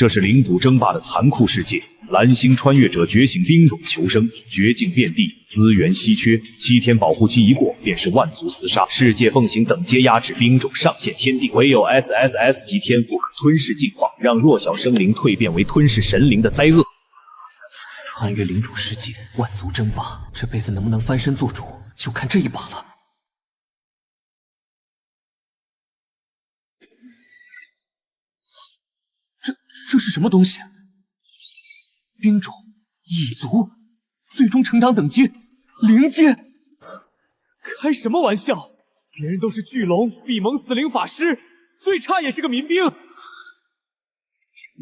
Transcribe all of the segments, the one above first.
这是领主争霸的残酷世界。蓝星穿越者觉醒兵种求生，绝境遍地，资源稀缺，7天保护期一过，便是万族厮杀。世界奉行等阶压制，兵种上限天定，唯有 SSS 级天赋可吞噬进化，让弱小生灵蜕变为吞噬神灵的灾厄。穿越领主世界，万族争霸，这辈子能不能翻身做主，就看这一把了。这是什么东西？兵种、异族，最终成长等级0阶。开什么玩笑！别人都是巨龙、闭蒙死灵法师，最差也是个民兵。0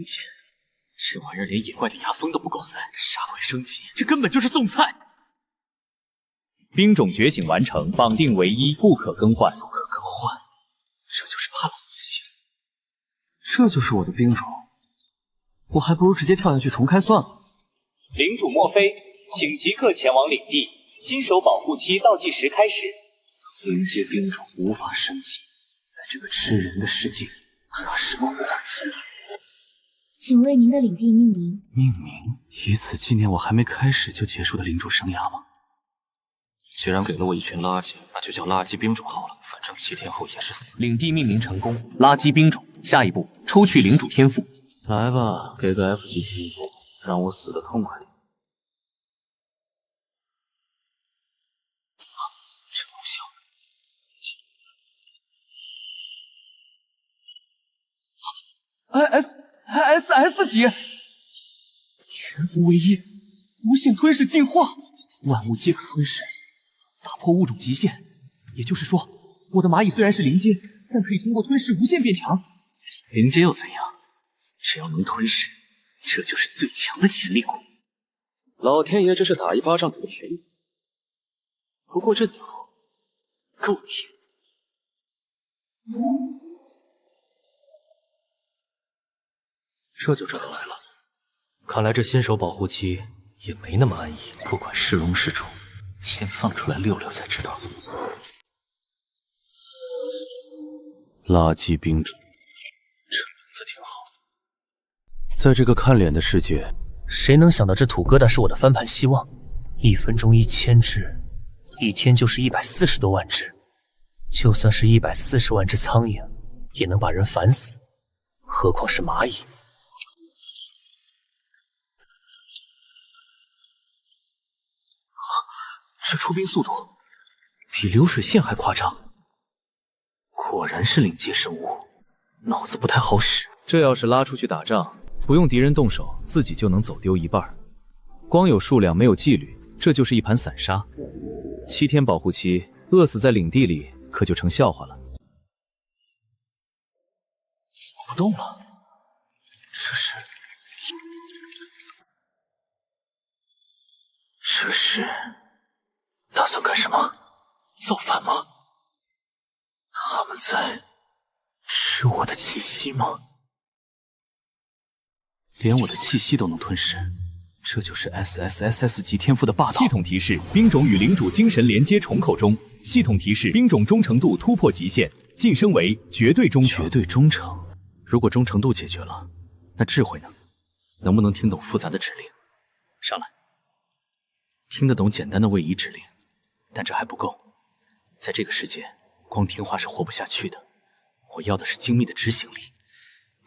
阶，这玩意儿连野怪的牙锋都不够塞，杀鬼升级，这根本就是送菜。兵种觉醒完成，绑定为1，不可更换。不可更换，这就是帕洛斯系。这就是我的兵种。我还不如直接跳下去重开算了。领主墨菲，请即刻前往领地，新手保护期倒计时开始。0阶兵种无法升级，在这个吃人的世界里，还有什么武器？请为您的领地命名。命名，以此纪念我还没开始就结束的领主生涯吗？既然给了我一群垃圾，那就叫垃圾兵种好了，反正7天后也是死。领地命名成功，垃圾兵种。下一步，抽取领主天赋。来吧，给个 F 级天赋，让我死得痛快点。真无效。SS 级，全服唯一，无限吞噬进化，万物皆可吞噬，打破物种极限。也就是说，我的蚂蚁虽然是0阶，但可以通过吞噬无限变强。0阶又怎样？只要能吞噬，这就是最强的潜力股。老天爷这是打一巴掌给便宜。不过这枣够甜。这就这么来了。看来这新手保护期也没那么安逸，不管是龙是虫，先放出来溜溜才知道。垃圾兵种，这名字挺好。在这个看脸的世界，谁能想到这土疙瘩是我的翻盘希望？1分钟1000只，1天就是140多万只。就算是140万只苍蝇，也能把人烦死，何况是蚂蚁。这出兵速度比流水线还夸张，果然是领阶生物，脑子不太好使。这要是拉出去打仗，不用敌人动手，自己就能走丢一半。光有数量没有纪律，这就是一盘散沙。7天保护期，饿死在领地里可就成笑话了。怎么不动了？这是打算干什么？造反吗？他们在吃我的气息吗？连我的气息都能吞噬，这就是 SSSS 级天赋的霸道。系统提示：兵种与领主精神连接重构中。系统提示：兵种忠诚度突破极限，晋升为绝对忠诚。绝对忠诚。如果忠诚度解决了，那智慧呢？能不能听懂复杂的指令？上来。听得懂简单的位移指令，但这还不够。在这个世界，光听话是活不下去的。我要的是精密的执行力。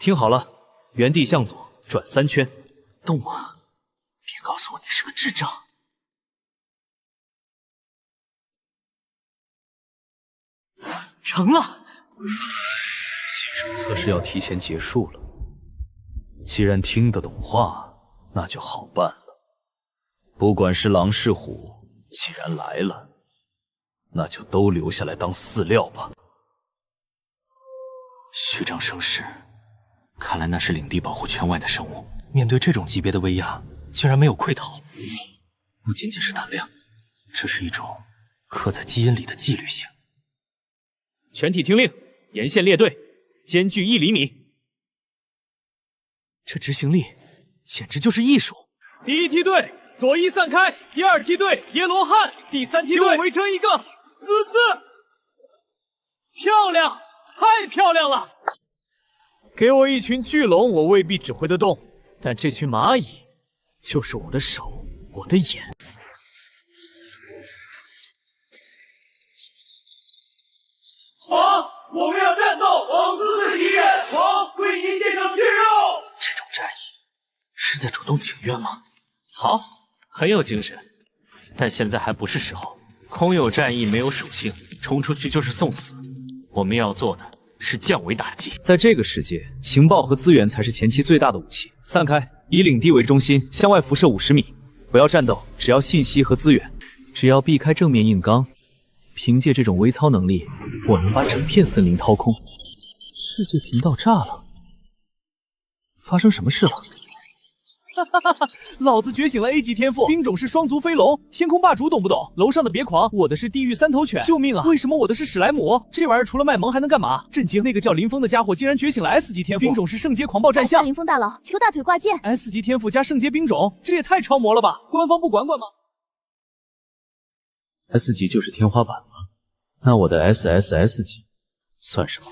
听好了，原地向左转3圈。动啊！别告诉我你是个智障。成了。新手测试要提前结束了。既然听得懂话，那就好办了。不管是狼是虎，既然来了，那就都留下来当饲料吧。虚张声势，看来那是领地保护圈外的生物。面对这种级别的威压，竟然没有溃逃，不仅仅是胆量，这是一种刻在基因里的纪律性。全体听令，沿线列队，间距1厘米。这执行力简直就是艺术。第1梯队左翼散开，第2梯队耶罗汉，第3梯队围成一个死字。漂亮，太漂亮了！给我一群巨龙，我未必指挥得动，但这群蚂蚁就是我的手，我的眼。王，我们要战斗！王死对敌人，王为您献上血肉。这种战役是在主动请愿吗？好，很有精神，但现在还不是时候。空有战役，没有属性，冲出去就是送死。我们要做的是降维打击。在这个世界，情报和资源才是前期最大的武器。散开，以领地为中心，向外辐射50米，不要战斗，只要信息和资源。只要避开正面硬刚，凭借这种微操能力，我能把整片森林掏空。世界频道炸了，发生什么事了？老子觉醒了 A 级天赋，兵种是双足飞龙，天空霸主懂不懂？楼上的别狂，我的是地狱3头犬！救命啊！为什么我的是史莱姆？这玩意儿除了卖萌还能干嘛？震惊！那个叫林峰的家伙竟然觉醒了 S 级天赋，兵种是圣阶狂暴战象。林峰大佬，求大腿挂件。S 级天赋加圣阶兵种，这也太超模了吧！官方不管管吗 ？S 级就是天花板吗？那我的 SSS 级算什么？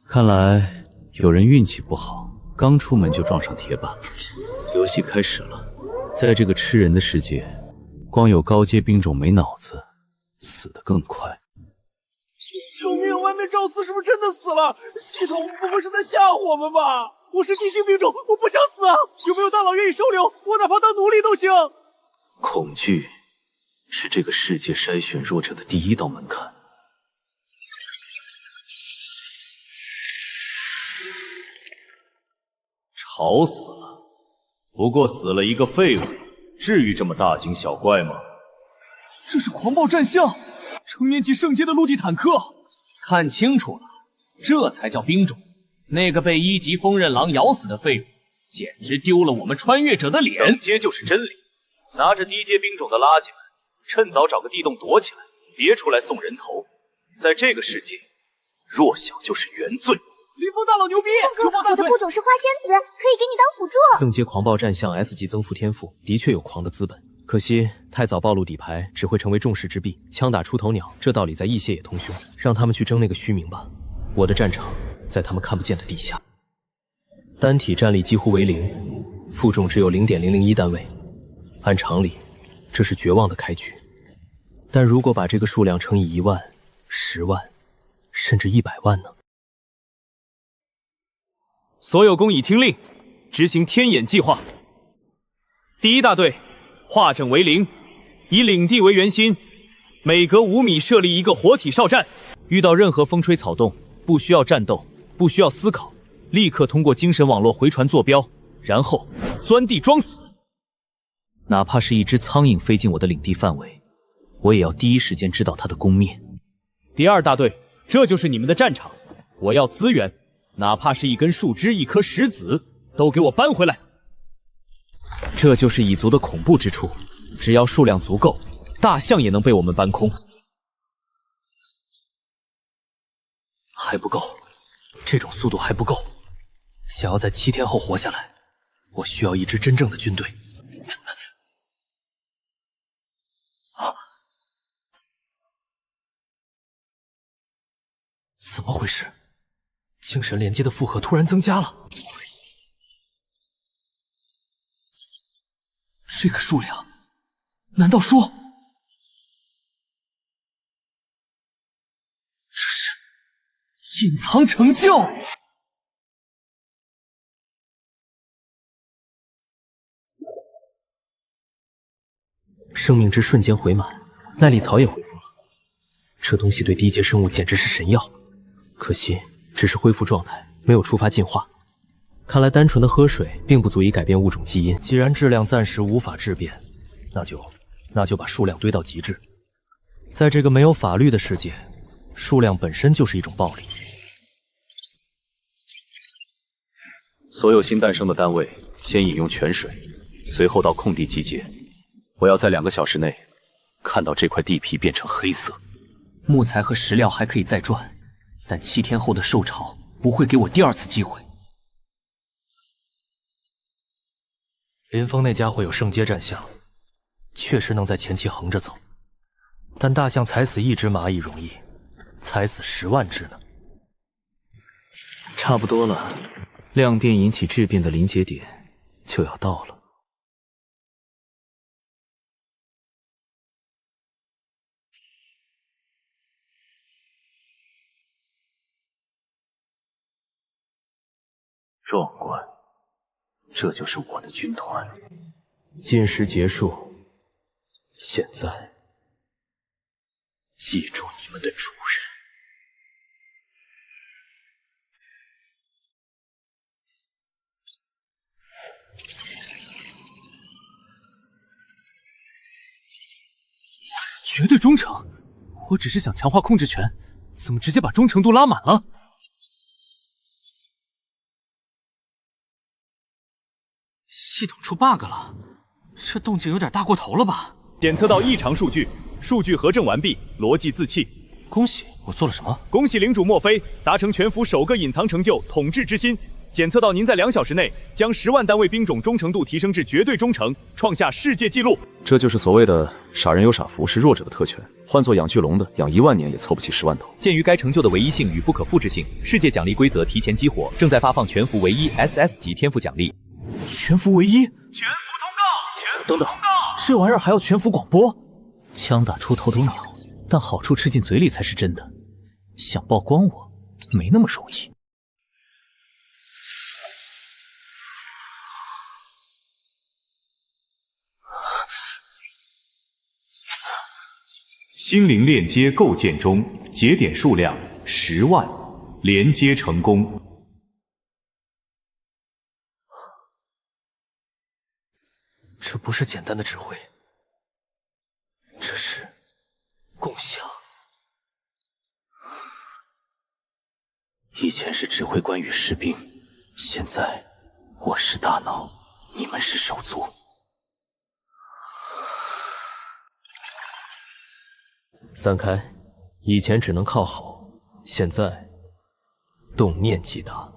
看来有人运气不好。刚出门就撞上铁板，游戏开始了。在这个吃人的世界，光有高阶兵种没脑子，死得更快。救命！外面赵四是不是真的死了？系统不会是在吓唬我们吧？我是地精兵种，我不想死啊！有没有大佬愿意收留我？哪怕当奴隶都行。恐惧是这个世界筛选弱者的第一道门槛。吵死了！不过死了一个废物，至于这么大惊小怪吗？这是狂暴战象，成年级圣阶的陆地坦克。看清楚了，这才叫兵种。那个被1级风刃狼咬死的废物，简直丢了我们穿越者的脸。等阶就是真理，拿着低阶兵种的垃圾们，趁早找个地洞躲起来，别出来送人头。在这个世界，弱小就是原罪。林峰大佬牛逼！我的部种是花仙子，可以给你当辅助。正阶狂暴战象 S 级增幅天赋的确有狂的资本，可惜太早暴露底牌只会成为众矢之的，枪打出头鸟，这道理在异界也通凶。让他们去争那个虚名吧，我的战场在他们看不见的地下。单体战力几乎为0，负重只有 0.001 单位。按常理，这是绝望的开局。但如果把这个数量乘以1万、10万，甚至100万呢？所有工已听令，执行天眼计划。第1大队化整为零，以领地为圆心，每隔5米设立一个活体哨站。遇到任何风吹草动，不需要战斗，不需要思考，立刻通过精神网络回传坐标，然后钻地装死。哪怕是一只苍蝇飞进我的领地范围，我也要第一时间知道它的攻灭。第2大队，这就是你们的战场，我要资源。哪怕是一根树枝、一颗石子，都给我搬回来！这就是蚁族的恐怖之处，只要数量足够，大象也能被我们搬空。还不够，这种速度还不够。想要在7天后活下来，我需要一支真正的军队。怎么回事？精神连接的负荷突然增加了，这个数量，难道说这是隐藏成就？生命值瞬间回满，耐力槽也恢复了。这东西对低阶生物简直是神药，可惜只是恢复状态，没有触发进化。看来单纯的喝水并不足以改变物种基因。既然质量暂时无法质变，那就把数量堆到极致。在这个没有法律的世界，数量本身就是一种暴力。所有新诞生的单位先饮用泉水，随后到空地集结。我要在2个小时内看到这块地皮变成黑色。木材和石料还可以再赚。但7天后的兽潮不会给我第2次机会。林峰那家伙有圣阶战象，确实能在前期横着走，但大象踩死1只蚂蚁容易，踩死10万只呢。差不多了，量变引起质变的临界点就要到了。壮观，这就是我的军团。进食结束，现在记住你们的主人。绝对忠诚，我只是想强化控制权，怎么直接把忠诚度拉满了？系统出 bug 了，这动静有点大过头了吧？检测到异常数据，数据核证完毕，逻辑自弃。恭喜，我做了什么？恭喜领主墨菲达成全服首个隐藏成就——统治之心。检测到您在2小时内将10万单位兵种忠诚度提升至绝对忠诚，创下世界纪录。这就是所谓的傻人有傻福，是弱者的特权。换做养巨龙的，养1万年也凑不齐10万头。鉴于该成就的唯一性与不可复制性，世界奖励规则提前激活，正在发放全服唯一 SS 级天赋奖励。全服唯一？全服通告！等等，这玩意儿还要全服广播？枪打出头鸟，但好处吃进嘴里才是真的。想曝光我，没那么容易。心灵链接构建中，节点数量10万，连接成功。这不是简单的指挥，这是共享。以前是指挥官与士兵，现在我是大脑，你们是手足。散开，以前只能靠吼，现在动念即达。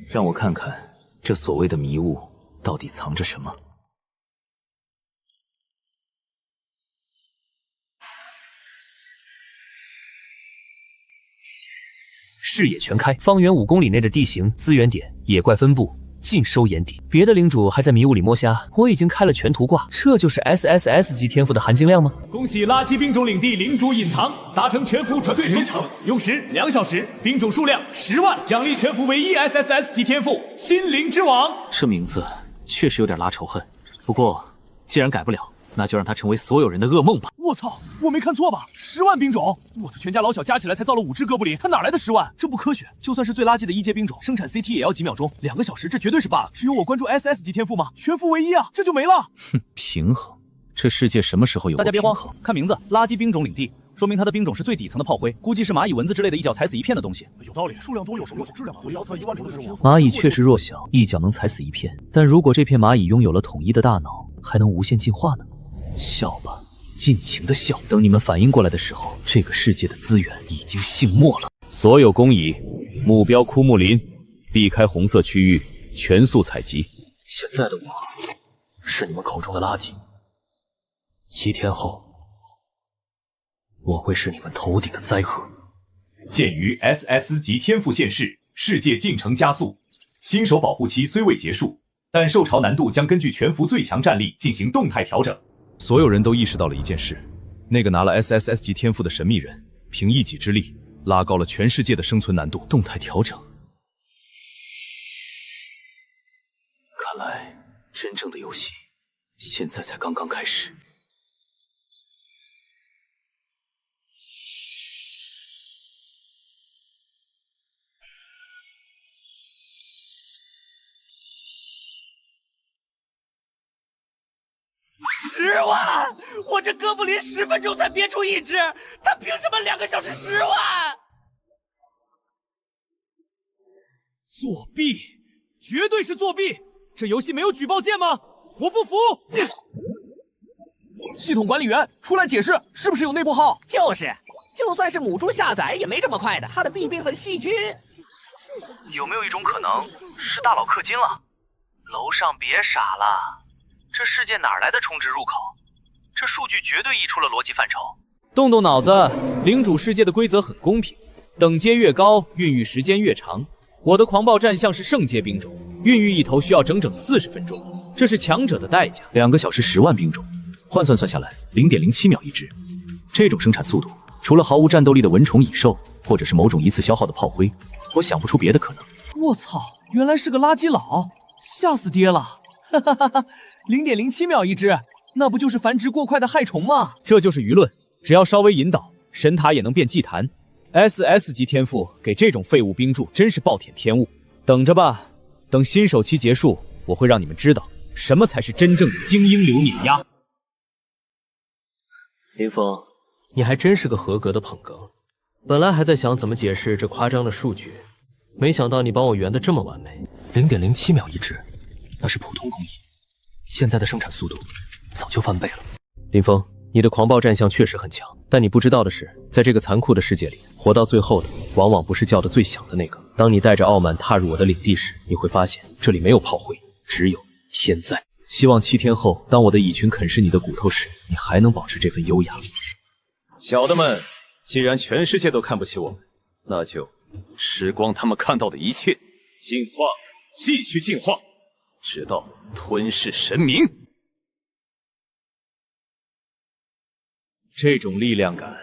让我看看这所谓的迷雾到底藏着什么。视野全开，方圆5公里内的地形、资源点、野怪分布尽收眼底。别的领主还在迷雾里摸瞎，我已经开了全图挂。这就是 SSS 级天赋的含金量吗？恭喜垃圾兵种领地领主隐藏达成全服绝对忠诚，用时2小时，兵种数量10万，奖励全服唯一 SSS 级天赋心灵之王。这名字确实有点拉仇恨，不过既然改不了，那就让它成为所有人的噩梦吧。我操，我没看错吧？10万兵种，我的全家老小加起来才造了5只哥布林，他哪来的10万？这不科学。就算是最垃圾的1阶兵种，生产 CT 也要几秒钟，2个小时，这绝对是 bug。只有我关注 SS 级天赋吗？全服唯一啊，这就没了。哼，平衡，这世界什么时候有过平衡？大家别慌，看名字，垃圾兵种领地，说明他的兵种是最底层的炮灰，估计是蚂蚁、蚊子之类的一脚踩死一片的东西。有道理，数量多有质量，我遥测1万种的生物。蚂蚁确实弱小，一脚能踩死一片，但如果这片蚂蚁拥有了统一的大脑，还能无限进化呢？笑吧，尽情的笑。等你们反应过来的时候，这个世界的资源已经尽没了。所有工蚁，目标枯木林，避开红色区域，全速采集。现在的我，是你们口中的垃圾。7天后，我会是你们头顶的灾祸。鉴于 SS 级天赋现世，世界进程加速，新手保护期虽未结束，但受潮难度将根据全服最强战力进行动态调整。所有人都意识到了一件事，那个拿了 SSS 级天赋的神秘人，凭一己之力拉高了全世界的生存难度。动态调整，看来真正的游戏现在才刚刚开始。10万！我这哥布林10分钟才憋出1只，他凭什么2个小时10万？作弊，绝对是作弊！这游戏没有举报键吗？我不服！系统管理员出来解释，是不是有内部号？就是，就算是母猪下载也没这么快的，它的病变很细菌。有没有一种可能是大佬氪金了？楼上别傻了。这世界哪来的充值入口？这数据绝对溢出了逻辑范畴。动动脑子，领主世界的规则很公平，等阶越高，孕育时间越长。我的狂暴战象是圣阶兵种，孕育一头需要整整40分钟，这是强者的代价。2个小时10万兵种，换算下来0.07秒一只。这种生产速度，除了毫无战斗力的蚊虫蚁兽，或者是某种一次消耗的炮灰，我想不出别的可能。我操，原来是个垃圾佬，吓死爹了！哈哈哈哈，0.07秒一只，那不就是繁殖过快的害虫吗？这就是舆论，只要稍微引导，神塔也能变祭坛。SS 级天赋给这种废物兵柱真是暴殄天物。等着吧，等新手期结束，我会让你们知道什么才是真正的精英流碾压。林峰，你还真是个合格的捧哏。本来还在想怎么解释这夸张的数据，没想到你帮我圆得这么完美。0.07秒一只，那是普通工艺，现在的生产速度早就翻倍了。林峰，你的狂暴战象确实很强，但你不知道的是，在这个残酷的世界里，活到最后的往往不是叫得最响的那个。当你带着傲慢踏入我的领地时，你会发现这里没有炮灰，只有天灾。希望7天后，当我的蚁群啃噬你的骨头时，你还能保持这份优雅。小的们，既然全世界都看不起我们，那就吃光他们看到的一切，进化，继续进化，直到吞噬神明。这种力量感，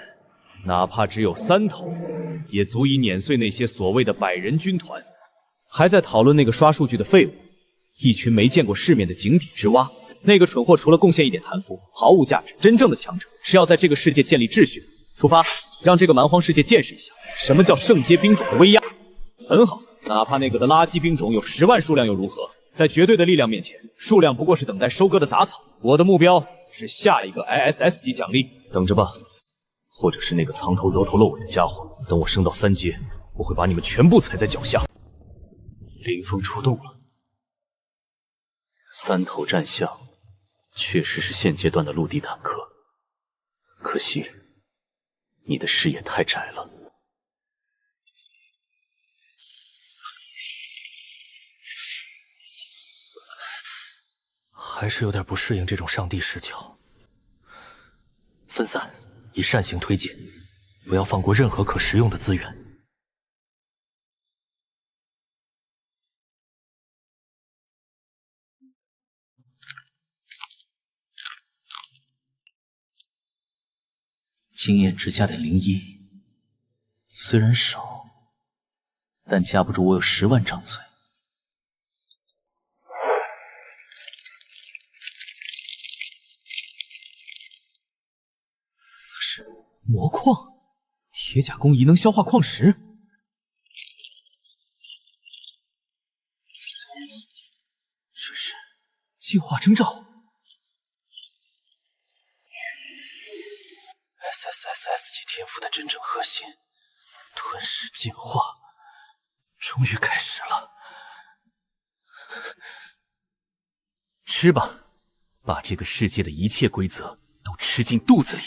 哪怕只有3头，也足以碾碎那些所谓的100人军团。还在讨论那个刷数据的废物，一群没见过世面的井底之蛙。那个蠢货除了贡献一点贪腐，毫无价值。真正的强者是要在这个世界建立秩序的。出发，让这个蛮荒世界见识一下什么叫圣阶兵种的威压。很好，哪怕那个的垃圾兵种有10万数量又如何？在绝对的力量面前，数量不过是等待收割的杂草。我的目标是下一个 ISS 级奖励。等着吧，或者是那个藏头挠头露尾的家伙。等我升到3阶，我会把你们全部踩在脚下。林峰出动了，3头战象确实是现阶段的陆地坦克，可惜你的视野太窄了。还是有点不适应这种上帝视角。分散，以扇形推进，不要放过任何可食用的资源。经验值加点01，虽然少，但架不住我有10万张嘴。是魔矿，铁甲工艺能消化矿石。这是进化征兆。SSSS 级天赋的真正核心，吞噬进化，终于开始了。吃吧，把这个世界的一切规则都吃进肚子里。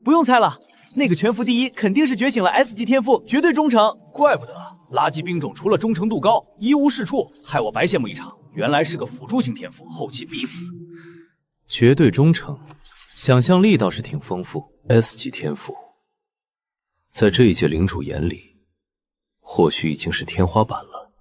不用猜了，那个全服第一肯定是觉醒了 S 级天赋，绝对忠诚。怪不得垃圾兵种除了忠诚度高，一无是处，害我白羡慕一场。原来是个辅助型天赋，后期必死。绝对忠诚，想象力倒是挺丰富。S 级天赋，在这一届领主眼里，或许已经是天花板了。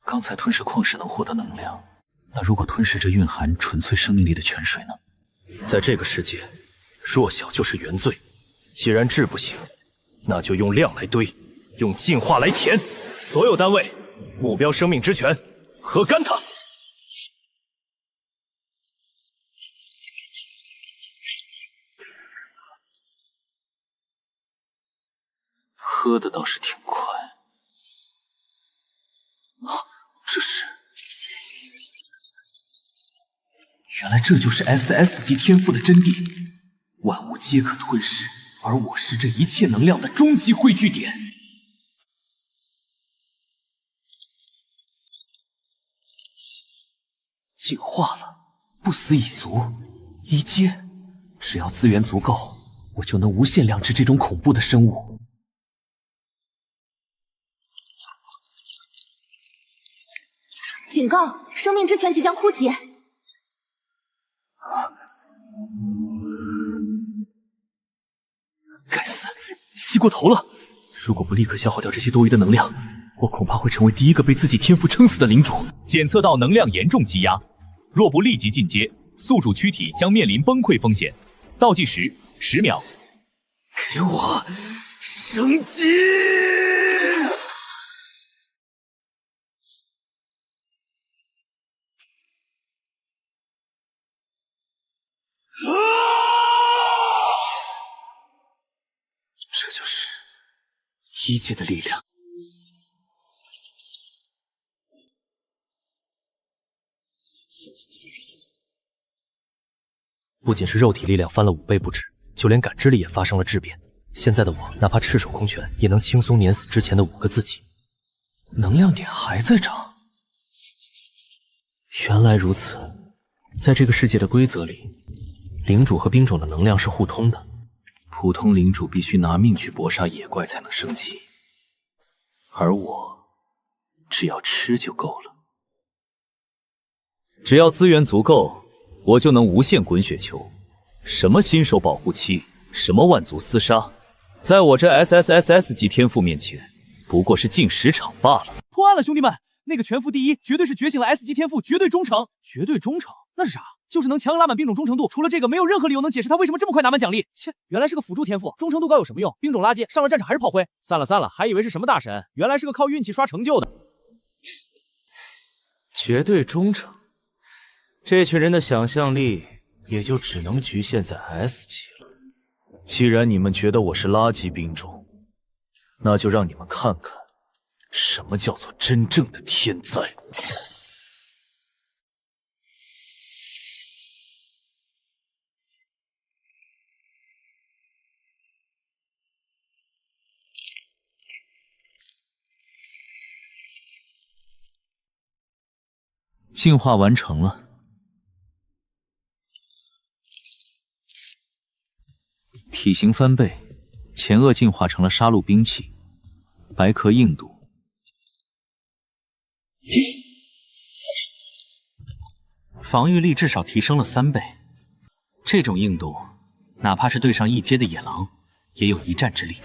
刚才吞噬矿石能获得能量，那如果吞噬着蕴含纯粹生命力的泉水呢？在这个世界，弱小就是原罪。既然质不行，那就用量来堆，用进化来填。所有单位，目标生命之泉，喝干它！喝的倒是挺快。啊，这是……原来这就是 SS 级天赋的真谛，万物皆可吞噬，而我是这一切能量的终极汇聚点。进化了，不死蚁族，1阶，只要资源足够，我就能无限量制这种恐怖的生物。警告：生命之泉即将枯竭。该死，吸过头了！如果不立刻消耗掉这些多余的能量，我恐怕会成为第一个被自己天赋撑死的领主。检测到能量严重积压，若不立即进阶，宿主躯体将面临崩溃风险。倒计时10秒。给我升级！这就是一阶的力量。不仅是肉体力量翻了5倍不止，就连感知力也发生了质变。现在的我，哪怕赤手空拳，也能轻松碾死之前的5个自己。能量点还在涨。原来如此，在这个世界的规则里，领主和兵种的能量是互通的。普通领主必须拿命去搏杀野怪才能升级，而我只要吃就够了。只要资源足够，我就能无限滚雪球。什么新手保护期，什么万族厮杀，在我这 SSSS 级天赋面前，不过是进10场罢了。破案了，兄弟们！那个全服第一绝对是觉醒了 S 级天赋，绝对忠诚。绝对忠诚？那是啥？就是能强行拉满兵种忠诚度。除了这个，没有任何理由能解释他为什么这么快拿满奖励。切，原来是个辅助天赋，忠诚度高有什么用？兵种垃圾，上了战场还是炮灰。散了，还以为是什么大神，原来是个靠运气刷成就的。绝对忠诚，这群人的想象力也就只能局限在 S 级了。既然你们觉得我是垃圾兵种，那就让你们看看什么叫做真正的天灾。进化完成了，体型翻倍，前颚进化成了杀戮兵器，白壳硬度，防御力至少提升了3倍。这种硬度，哪怕是对上1阶的野狼，也有一战之力。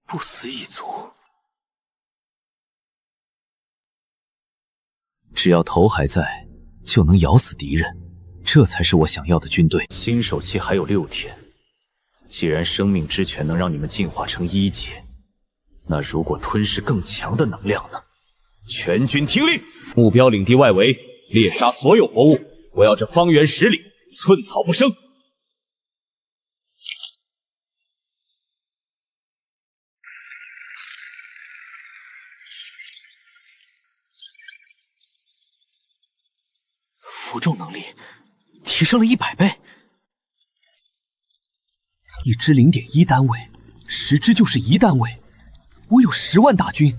不死一族，只要头还在，就能咬死敌人，这才是我想要的军队。新手期还有6天，既然生命之泉能让你们进化成1阶，那如果吞噬更强的能量呢？全军听令，目标领地外围猎杀所有活物，我要这方圆10里寸草不生。负重能力提升了100倍，1支0.1单位，10支就是1单位。我有10万大军，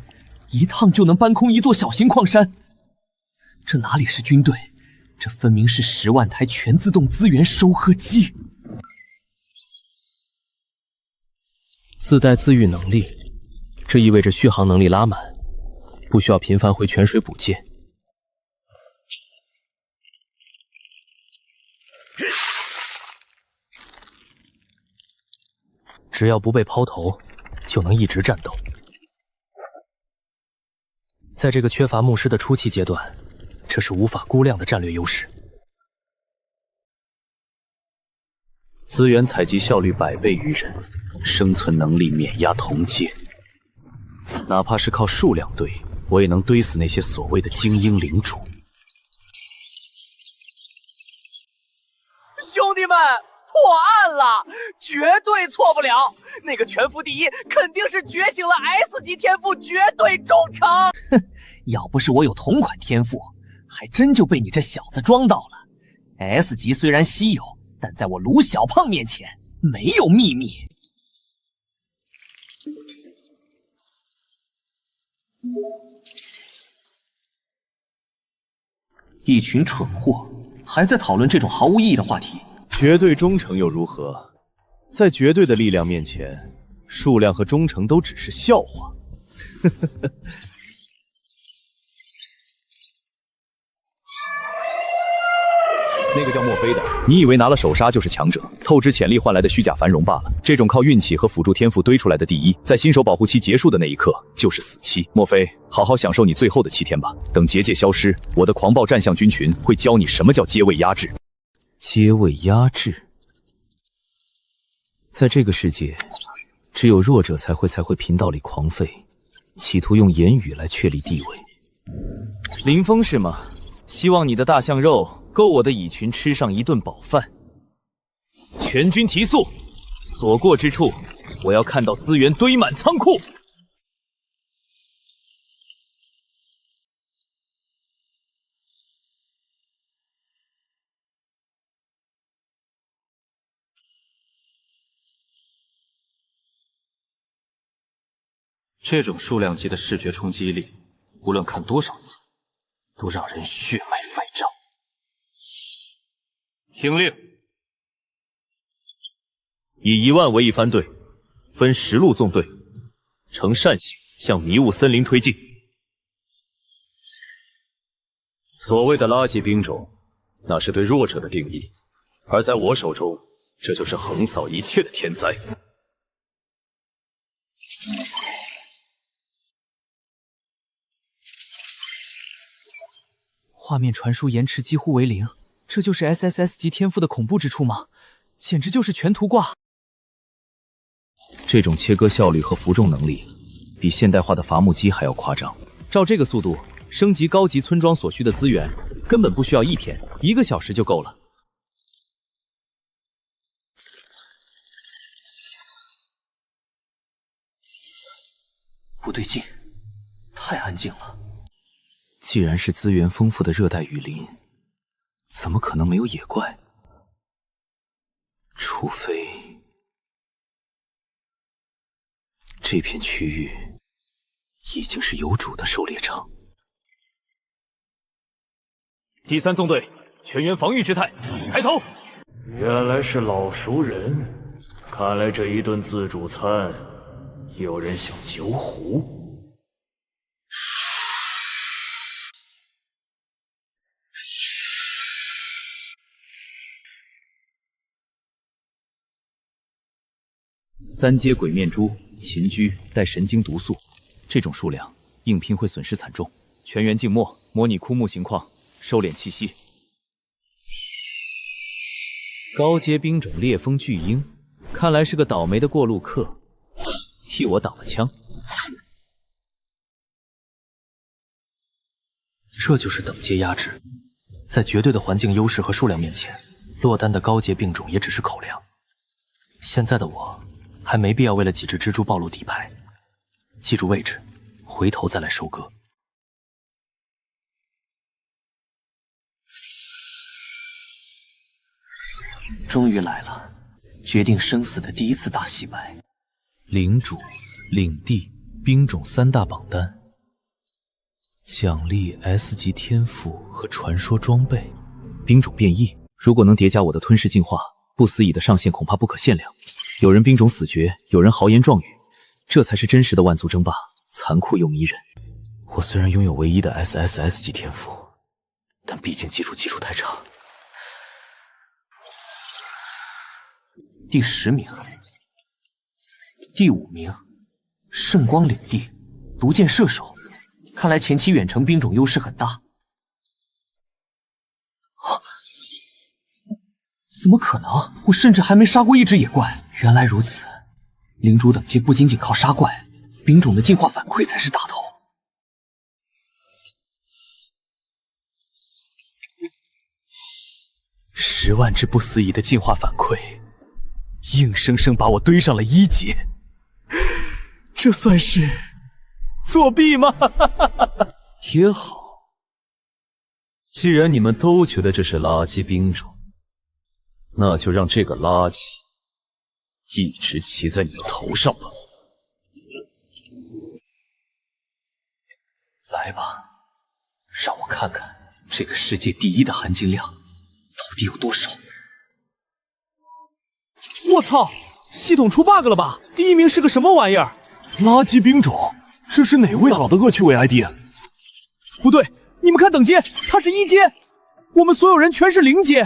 一趟就能搬空一座小型矿山。这哪里是军队，这分明是10万台全自动资源收割机。自带自愈能力，这意味着续航能力拉满，不需要频繁回泉水补剑。只要不被抛头，就能一直战斗。在这个缺乏牧师的初期阶段，这是无法估量的战略优势。资源采集效率100倍于人，生存能力碾压同阶。哪怕是靠数量堆，我也能堆死那些所谓的精英领主。兄弟们！破案了，绝对错不了！那个全服第一肯定是觉醒了 S 级天赋，绝对忠诚。哼，要不是我有同款天赋，还真就被你这小子装到了。S 级虽然稀有，但在我卢小胖面前没有秘密。一群蠢货，还在讨论这种毫无意义的话题。绝对忠诚又如何？在绝对的力量面前，数量和忠诚都只是笑话。那个叫墨菲的，你以为拿了首杀就是强者，透支潜力换来的虚假繁荣罢了。这种靠运气和辅助天赋堆出来的第一，在新手保护期结束的那一刻就是死期。墨菲，好好享受你最后的7天吧。等结界消失，我的狂暴战象军群会教你什么叫阶位压制。阶位压制，在这个世界，只有弱者才会频道里狂吠，企图用言语来确立地位。林峰是吗？希望你的大象肉够我的蚁群吃上一顿饱饭。全军提速，所过之处，我要看到资源堆满仓库。这种数量级的视觉冲击力，无论看多少次，都让人血脉翻涨。听令，以1万为一番队，分10路纵队，呈扇形向迷雾森林推进。所谓的垃圾兵种，那是对弱者的定义，而在我手中，这就是横扫一切的天灾。画面传输延迟几乎为0，这就是 SSS 级天赋的恐怖之处吗？简直就是全图挂。这种切割效率和服众能力，比现代化的伐木机还要夸张。照这个速度，升级高级村庄所需的资源，根本不需要1天，1个小时就够了。不对劲，太安静了。既然是资源丰富的热带雨林，怎么可能没有野怪？除非这片区域已经是有主的狩猎场。第3纵队全员防御之态，抬头。原来是老熟人，看来这一顿自助餐，有人想截胡。3阶鬼面蛛、秦居带神经毒素，这种数量硬拼会损失惨重。全员静默，模拟枯木情况，收敛气息。高阶兵种烈风巨鹰，看来是个倒霉的过路客，替我挡了枪。这就是等阶压制，在绝对的环境优势和数量面前，落单的高阶兵种也只是口粮。现在的我还没必要为了几只蜘蛛暴露底牌，记住位置，回头再来收割。终于来了，决定生死的第一次大洗白。领主、领地、兵种3大榜单，奖励 S 级天赋和传说装备。兵种变异，如果能叠加我的吞噬进化，不死蚁的上限恐怕不可限量。有人兵种死绝，有人豪言壮语，这才是真实的万族争霸，残酷又迷人。我虽然拥有唯一的 SSS 级天赋，但毕竟基础太差。第10名，第5名，圣光领地，毒箭射手。看来前期远程兵种优势很大。怎么可能？我甚至还没杀过一只野怪。原来如此，领主等级不仅仅靠杀怪，兵种的进化反馈才是大头。10万只不死蚁的进化反馈，硬生生把我堆上了1阶，这算是作弊吗？也好，既然你们都觉得这是垃圾兵种，那就让这个垃圾一直骑在你的头上吧。让我看看这个世界第一的含金量到底有多少。我操！系统出 bug 了吧？第一名是个什么玩意儿？垃圾兵种，这是哪位大佬的恶趣味 ID？ 不对，你们看等阶，他是1阶，我们所有人全是0阶，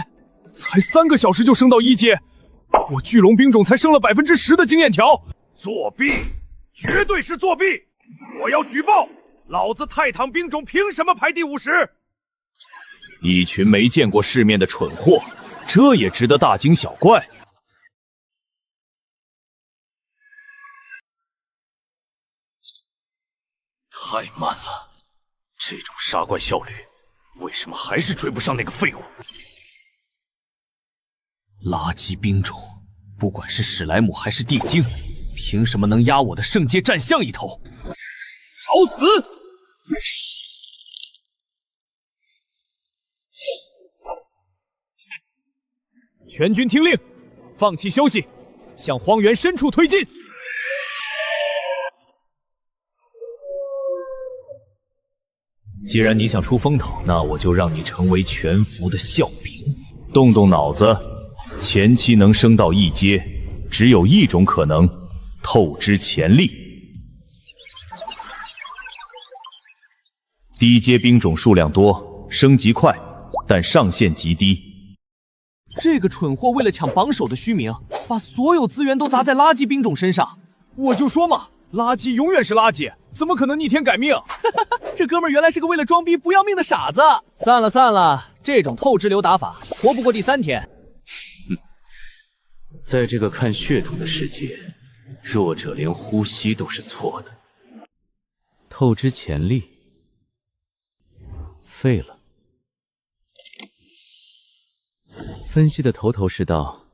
才3个小时就升到1阶，我巨龙兵种才升了10%的经验条。作弊，绝对是作弊！我要举报，老子泰坦兵种凭什么排第50？一群没见过世面的蠢货，这也值得大惊小怪。太慢了，这种杀怪效率，为什么还是追不上那个废物？垃圾兵种，不管是史莱姆还是地精，凭什么能压我的圣阶战象一头？找死！全军听令，放弃休息，向荒原深处推进。既然你想出风头，那我就让你成为全服的笑柄。动动脑子，前期能升到1阶，只有一种可能：透支潜力。低阶兵种数量多，升级快，但上限极低。这个蠢货为了抢榜首的虚名，把所有资源都砸在垃圾兵种身上。我就说嘛，垃圾永远是垃圾，怎么可能逆天改命？这哥们儿原来是个为了装逼不要命的傻子。散了散了，这种透支流打法活不过第3天。在这个看血统的世界，弱者连呼吸都是错的。透支潜力，废了。分析的头头是道，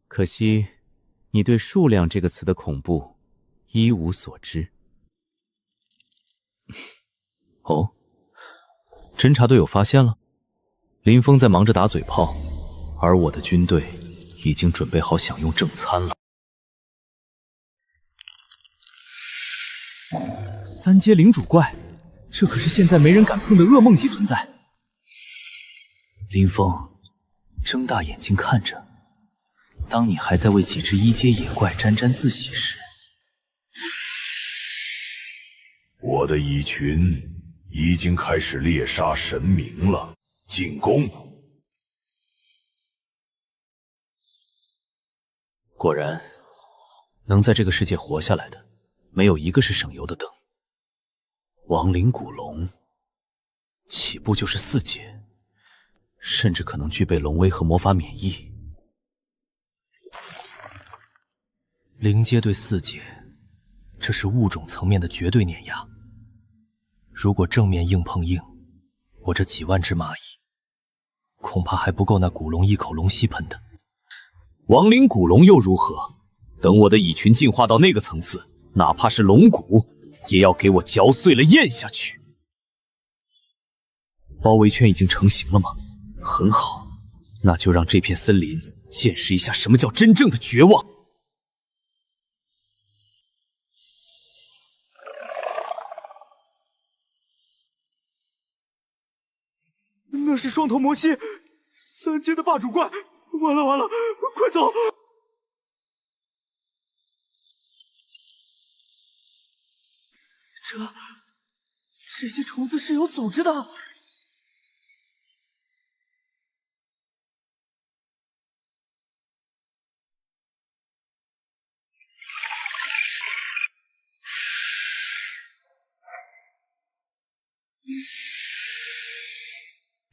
可惜你对数量这个词的恐怖一无所知。哦，侦察队有发现了。林峰在忙着打嘴炮，而我的军队已经准备好享用正餐了。3阶领主怪，这可是现在没人敢碰的噩梦级存在。林峰，睁大眼睛看着，当你还在为几只1阶野怪沾沾自喜时，我的蚁群已经开始猎杀神明了，进攻！果然，能在这个世界活下来的，没有一个是省油的灯。亡灵古龙，起步就是4阶，甚至可能具备龙威和魔法免疫。0阶对4阶，这是物种层面的绝对碾压。如果正面硬碰硬，我这几万只蚂蚁，恐怕还不够那古龙一口龙息喷的。亡灵古龙又如何？等我的蚁群进化到那个层次，哪怕是龙骨，也要给我嚼碎了咽下去。包围圈已经成型了吗？很好，那就让这片森林见识一下什么叫真正的绝望。那是双头摩西，3阶的霸主怪，完了完了，快走！这些虫子是有组织的。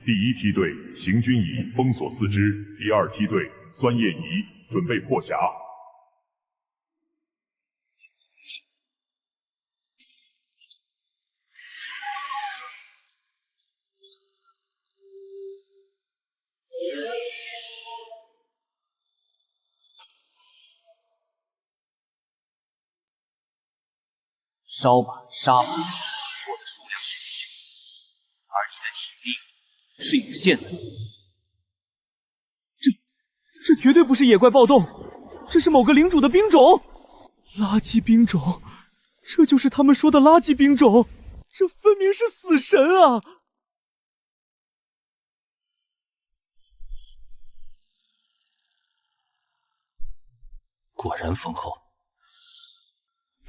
第1梯队行军蚁封锁4肢，第2梯队酸液蚁准备破匣。烧吧，杀吧，我的数量是无穷，而你的体力是有限的。这绝对不是野怪暴动，这是某个领主的兵种。垃圾兵种，这就是他们说的垃圾兵种，这分明是死神啊！果然丰厚。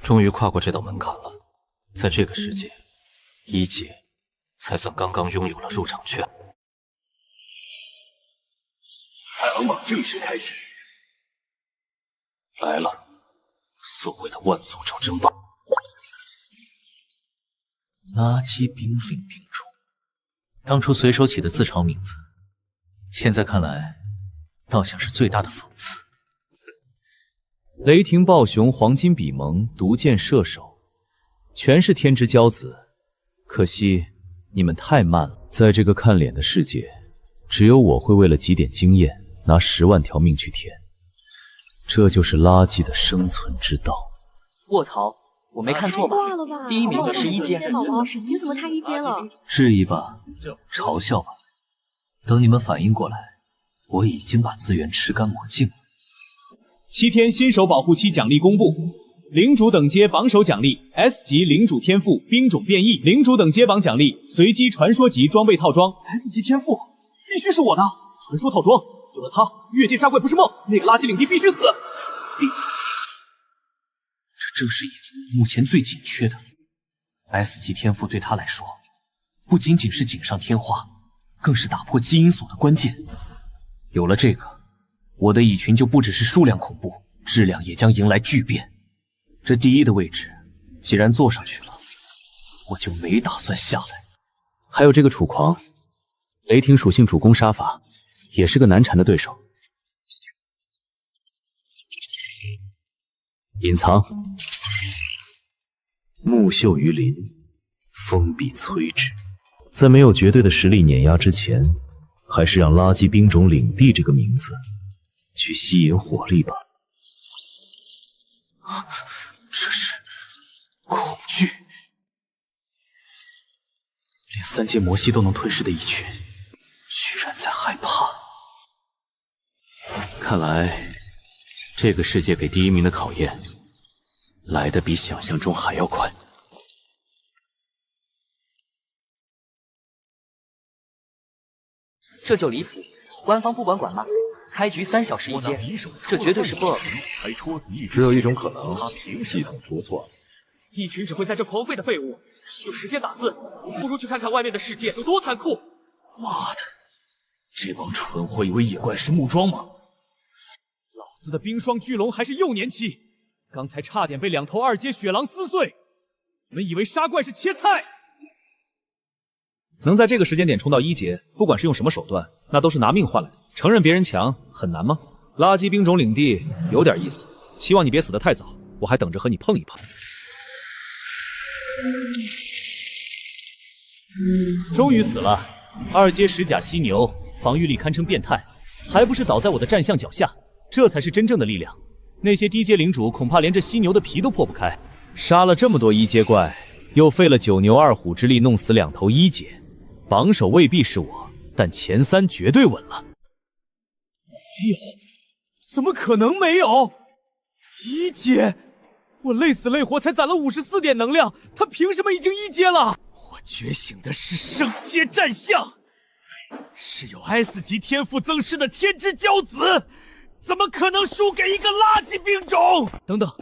终于跨过这道门槛了，在这个世界，1阶才算刚刚拥有了入场券。排行榜正式开始，来了，所谓的万族洲争霸。垃圾兵令兵种，当初随手起的自嘲名字，现在看来，倒像是最大的讽刺。雷霆暴熊、黄金比蒙、毒箭射手，全是天之骄子，可惜你们太慢了。在这个看脸的世界，只有我会为了几点经验拿10万条命去填，这就是垃圾的生存之道。卧槽！我没看错吧？第1名是11阶。你怎么太1阶了？质疑吧，嘲笑吧，等你们反应过来，我已经把资源吃干抹净了。7天新手保护期奖励公布，领主等阶榜首奖励 S 级领主天赋兵种变异，领主等阶榜奖励随机传说级装备套装。 S 级天赋必须是我的传说套装，有了它，越界杀怪不是梦，那个垃圾领地必须死。这正是一族目前最紧缺的 S 级天赋，对他来说，不仅仅是锦上添花，更是打破基因锁的关键。有了这个，我的蚁群就不只是数量恐怖，质量也将迎来巨变。这第1的位置，既然坐上去了，我就没打算下来。还有这个楚狂，雷霆属性主攻杀法，也是个难缠的对手。隐藏，木秀于林，风必摧之。在没有绝对的实力碾压之前，还是让垃圾兵种领地这个名字去吸引火力吧。这是恐惧，连3阶魔系都能吞噬的蚁群，居然在害怕。看来，这个世界给第1名的考验，来得比想象中还要快。这就离谱，官方不管吗？开局3小时1阶，这绝对是 bug。只有一种可能，系统出错了。一群只会在这狂吠的废物，有时间打字，不如去看看外面的世界有多残酷。妈的，这帮蠢货以为野怪是木桩吗？老子的冰霜巨龙还是幼年期，刚才差点被2头2阶血狼撕碎。你们以为杀怪是切菜？能在这个时间点冲到1阶，不管是用什么手段，那都是拿命换来的。承认别人强很难吗？垃圾兵种领地有点意思，希望你别死得太早，我还等着和你碰一碰。终于死了，2阶石甲犀牛，防御力堪称变态，还不是倒在我的战象脚下，这才是真正的力量。那些低阶领主恐怕连这犀牛的皮都破不开。杀了这么多1阶怪，又费了9牛2虎之力弄死2头1阶。榜首未必是我，但前3绝对稳了。没有，怎么可能没有？1阶，我累死累活才攒了54点能量，他凭什么已经1阶了？我觉醒的是圣阶战象，是有 S 级天赋增势的天之骄子，怎么可能输给一个垃圾兵种？等等，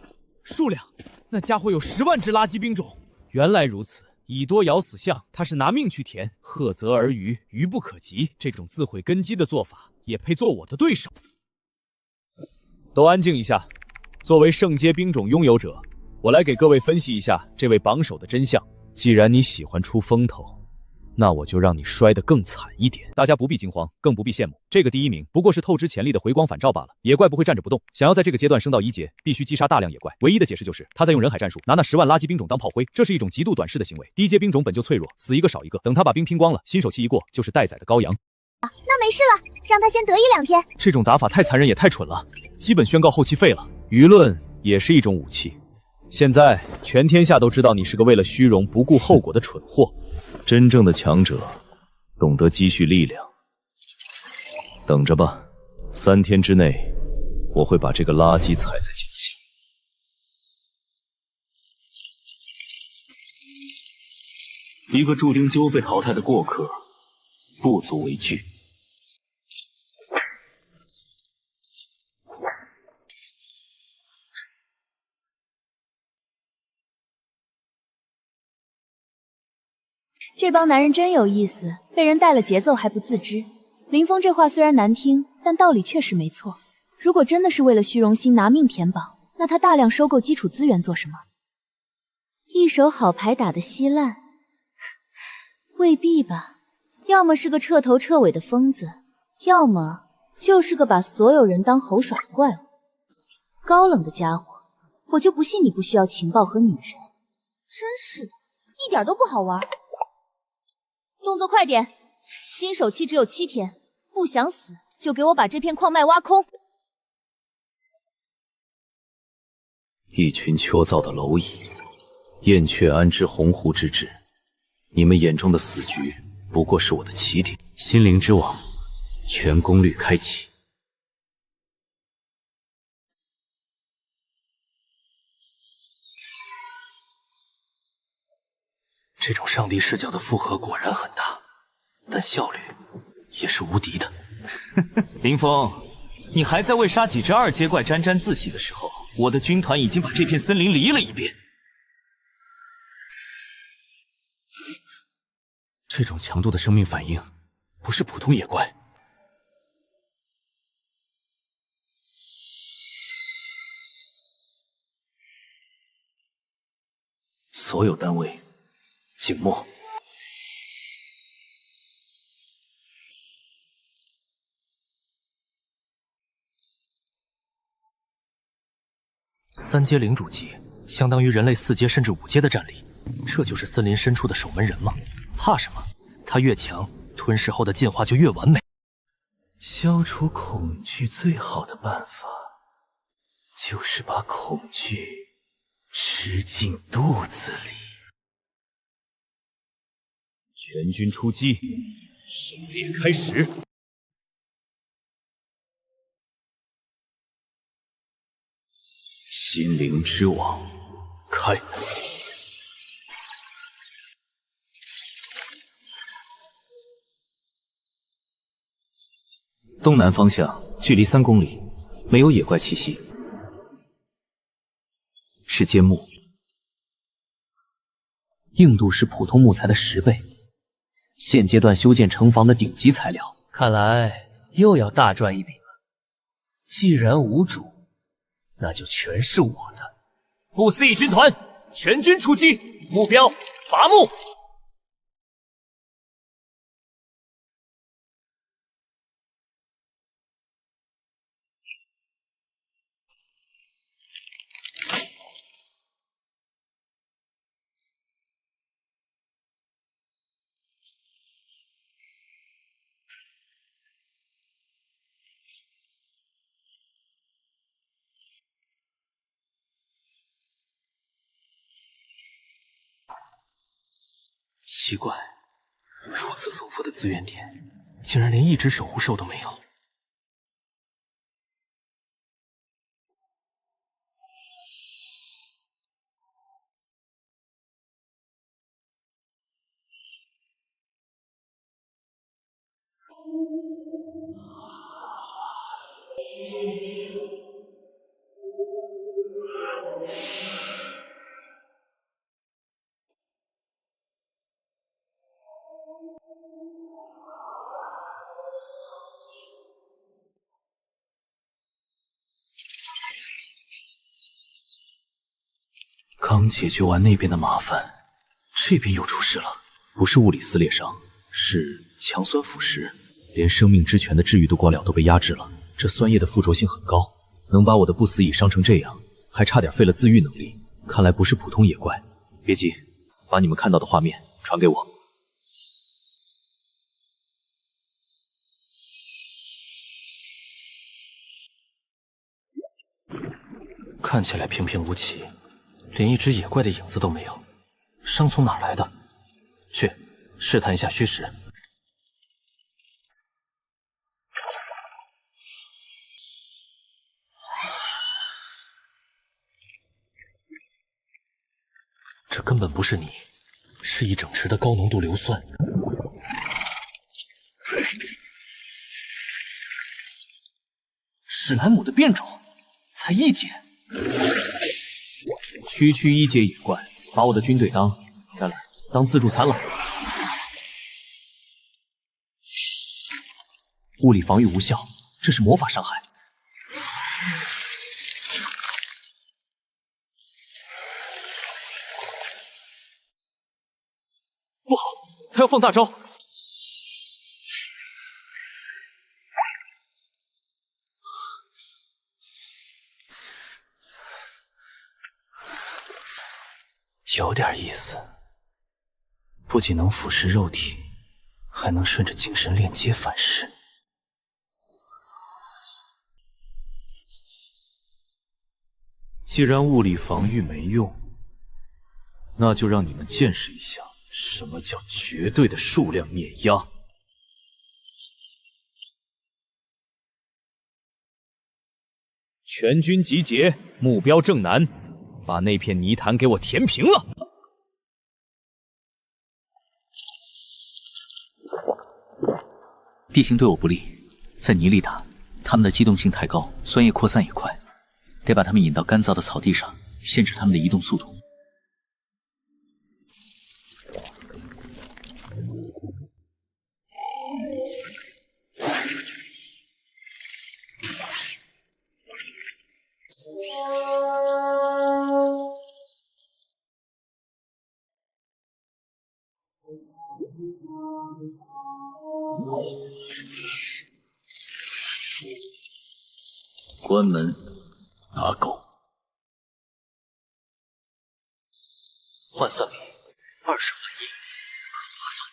数量，那家伙有10万只垃圾兵种。原来如此。以多咬死象，他是拿命去填，赫则而愚，愚不可及。这种自毁根基的做法，也配做我的对手？都安静一下。作为圣阶兵种拥有者，我来给各位分析一下这位榜首的真相。既然你喜欢出风头，那我就让你摔得更惨一点。大家不必惊慌，更不必羡慕，这个第1名不过是透支潜力的回光返照罢了。野怪不会站着不动，想要在这个阶段升到1阶，必须击杀大量野怪。唯一的解释就是他在用人海战术，拿那10万垃圾兵种当炮灰，这是一种极度短视的行为。低阶兵种本就脆弱，死一个少一个，等他把兵拼光了，新手期一过，就是待宰的羔羊。那没事了，让他先得意2天。这种打法太残忍也太蠢了，基本宣告后期废了。舆论也是一种武器。现在全天下都知道你是个为了虚荣不顾后果的蠢货。真正的强者懂得积蓄力量。等着吧，3天之内，我会把这个垃圾踩在脚下。一个注定就被淘汰的过客，不足为惧。这帮男人真有意思，被人带了节奏还不自知。林峰这话虽然难听，但道理确实没错。如果真的是为了虚荣心拿命填榜，那他大量收购基础资源做什么？一手好牌打得稀烂，未必吧。要么是个彻头彻尾的疯子，要么就是个把所有人当猴耍的怪物。高冷的家伙，我就不信你不需要情报和女人。真是的，一点都不好玩。动作快点，新手期只有7天，不想死就给我把这片矿脉挖空。一群秋燥的蝼蚁，燕雀安知鸿鹄之志？你们眼中的死局，不过是我的起点。心灵之网，全功率开启。这种上帝视角的复合果然很大，但效率也是无敌的。林峰，你还在为杀几只2阶怪沾沾自喜的时候，我的军团已经把这片森林犁了一遍。这种强度的生命反应，不是普通野怪。所有单位静默。3阶领主级，相当于人类4阶甚至5阶的战力。这就是森林深处的守门人吗？怕什么？他越强，吞噬后的进化就越完美。消除恐惧最好的办法，就是把恐惧吃进肚子里。全军出击，狩猎开始。心灵之网，开！东南方向，距离3公里，没有野怪气息，是坚木，硬度是普通木材的10倍，现阶段修建城防的顶级材料。看来又要大赚一笔了。既然无主，那就全是我的。不思议军团全军出击，目标伐木。奇怪，如此丰富的资源点，竟然连一只守护兽都没有。刚解决完那边的麻烦，这边又出事了。不是物理撕裂伤，是强酸腐蚀，连生命之泉的治愈度光疗都被压制了。这酸液的附着性很高，能把我的不死蚁伤成这样，还差点废了自愈能力。看来不是普通野怪。别急，把你们看到的画面传给我。看起来平平无奇，连一只野怪的影子都没有，伤从哪来的？去试探一下虚实。这根本不是泥，是一整池的高浓度硫酸。史莱姆的变种，才1阶。区1阶野怪，把我的军队当自助餐了。物理防御无效，这是魔法伤害。不好，他要放大招！有点意思，不仅能腐蚀肉体，还能顺着精神链接反噬。既然物理防御没用，那就让你们见识一下什么叫绝对的数量碾压。全军集结，目标正南，把那片泥潭给我填平了。地形对我不利，在泥里打，他们的机动性太高，酸液扩散也快，得把他们引到干燥的草地上，限制他们的移动速度。关门，拿狗。换算比20换1，划算。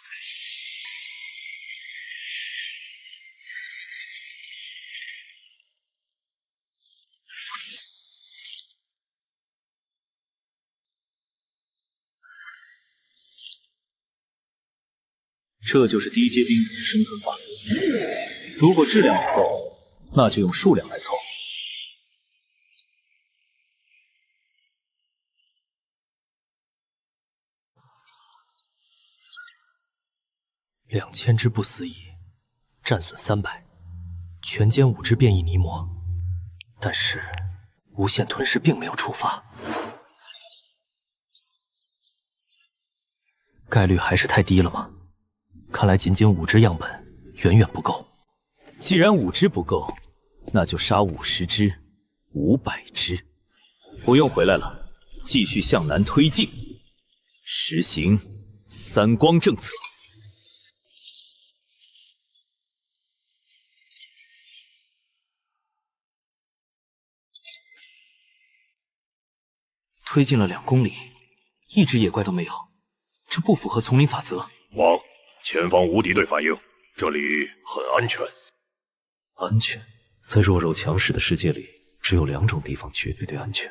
这就是低阶兵种的生存法则。如果质量不够，那就用数量来凑。2000只不死蚁，战损300，全歼5只变异泥魔，但是无限吞噬并没有触发，概率还是太低了吗？看来仅仅5只样本远远不够。既然5只不够，那就杀50只，500只。不用回来了，继续向南推进，实行3光政策。推进了2公里，一只野怪都没有，这不符合丛林法则。王，前方无敌对反应，这里很安全。安全，在弱肉强食的世界里，只有2种地方绝对的安全。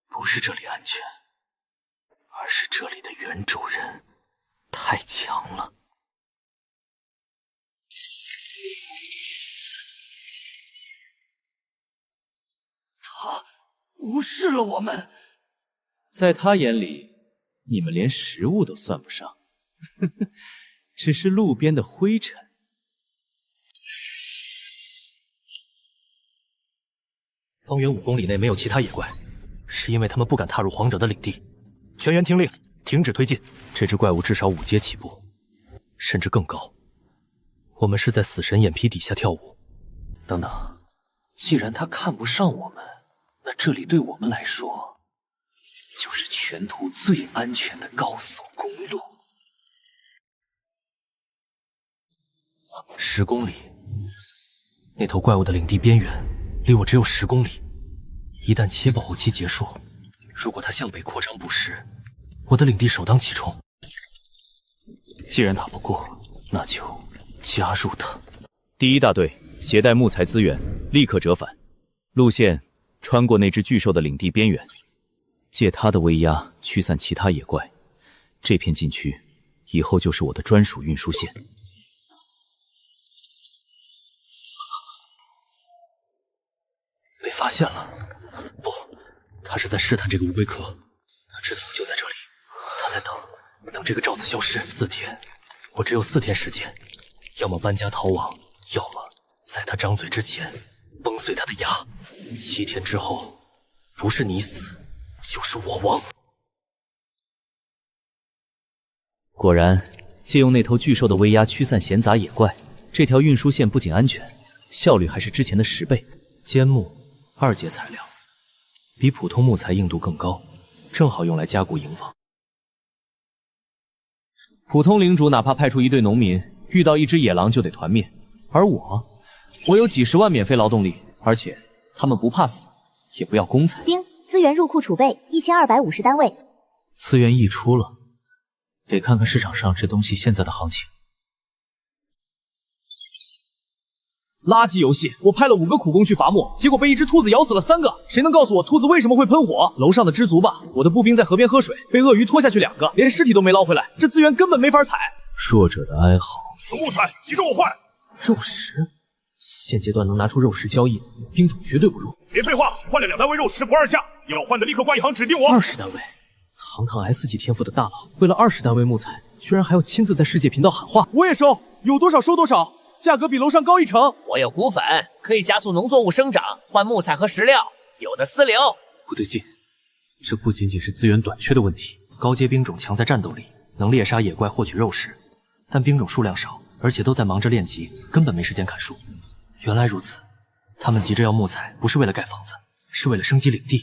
不是这里安全，而是这里的原主人太强了。他无视了我们。在他眼里，你们连食物都算不上，只是路边的灰尘。方圆5公里内没有其他野怪，是因为他们不敢踏入皇者的领地。全员听令，停止推进。这只怪物至少5阶起步，甚至更高。我们是在死神眼皮底下跳舞。等等，既然他看不上我们，那这里对我们来说就是全图最安全的高速公路。10公里，那头怪物的领地边缘离我只有10公里。一旦企业保护期结束，如果它向北扩张捕食，我的领地首当其冲。既然打不过，那就加入他。第1大队携带木材资源，立刻折返，路线穿过那只巨兽的领地边缘，借它的威压驱散其他野怪。这片禁区以后就是我的专属运输线。被发现了。不，他是在试探这个乌龟壳。他知道我就在这里，他在等这个罩子消失。4天，我只有4天时间，要么搬家逃亡，要么在他张嘴之前崩碎他的牙。7天之后，不是你死，就是我亡。果然，借用那头巨兽的威压驱散闲杂野怪，这条运输线不仅安全，效率还是之前的10倍。坚木，2阶材料，比普通木材硬度更高，正好用来加固营房。普通领主哪怕派出一队农民，遇到一只野狼就得团灭，而我有几10万免费劳动力，而且他们不怕死，也不要公财。丁，资源入库储备1250单位。资源溢出了，得看看市场上这东西现在的行情。垃圾游戏！我派了5个苦工去伐木，结果被一只兔子咬死了3个。谁能告诉我兔子为什么会喷火？楼上的知足吧！我的步兵在河边喝水，被鳄鱼拖下去2个，连尸体都没捞回来。这资源根本没法采。弱者的哀嚎。有木材，急着我换。肉食，现阶段能拿出肉食交易的兵种绝对不弱。别废话，换了2单位肉食不2下，要换的立刻挂一行指定我。20单位，堂堂 S 级天赋的大佬，为了20单位木材，居然还要亲自在世界频道喊话。我也收，有多少收多少。价格比楼上高1成。我有骨粉，可以加速农作物生长，换木材和食料，有的私留。不对劲，这不仅仅是资源短缺的问题。高阶兵种强在战斗力，能猎杀野怪获取肉食，但兵种数量少，而且都在忙着练级，根本没时间砍树。原来如此，他们急着要木材，不是为了盖房子，是为了升级领地。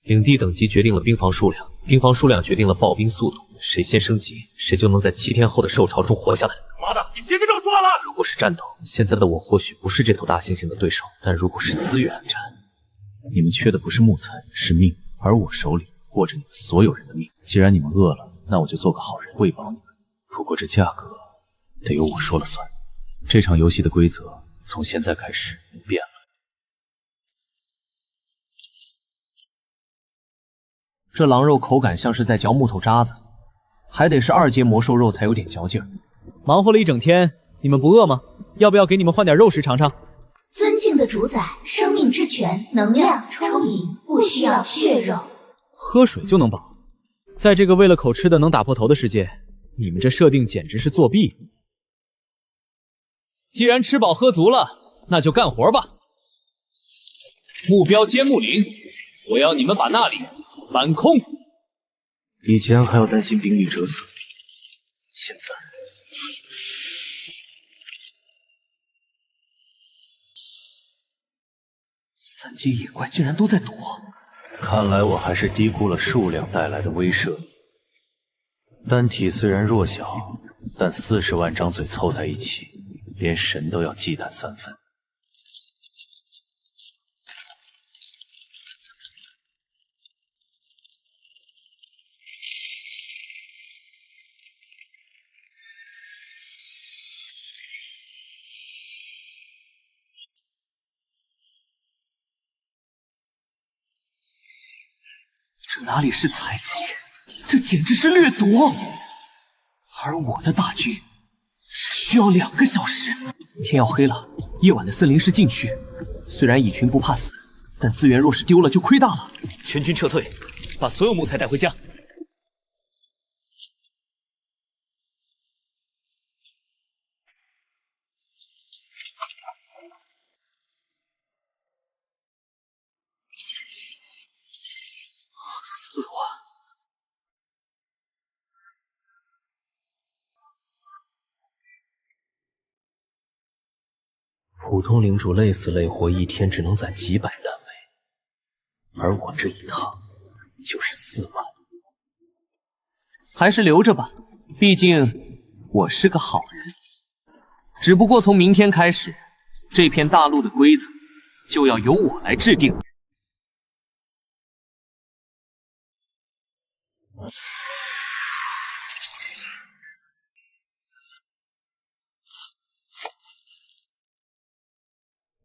领地等级决定了兵房数量，兵房数量决定了爆兵速度。谁先升级，谁就能在7天后的兽潮中活下来。妈的，你接着这么说了！如果是战斗，现在的我或许不是这头大猩猩的对手，但如果是资源战，你们缺的不是木材，是命，而我手里握着你们所有人的命。既然你们饿了，那我就做个好人，喂饱你们。不过这价格得由我说了算。这场游戏的规则从现在开始变了。这狼肉口感像是在嚼木头渣子，还得是2阶魔兽肉才有点嚼劲儿。忙活了一整天，你们不饿吗？要不要给你们换点肉食尝尝？尊敬的主宰，生命之泉，能量充盈，不需要血肉。喝水就能饱？在这个为了口吃的能打破头的世界，你们这设定简直是作弊。既然吃饱喝足了，那就干活吧。目标坚木林，我要你们把那里搬空。以前还要担心兵力折损，现在3阶野怪竟然都在躲，看来我还是低估了数量带来的威慑。单体虽然弱小，但40万张嘴凑在一起，连神都要忌惮3分。这哪里是采集，这简直是掠夺！而我的大军只需要2个小时。天要黑了，夜晚的森林是禁区。虽然蚁群不怕死，但资源若是丢了就亏大了。全军撤退，把所有木材带回家。4万。普通领主累死累活，1天只能攒几百单位，而我这一趟就是4万。还是留着吧，毕竟我是个好人。只不过从明天开始，这片大陆的规则就要由我来制定。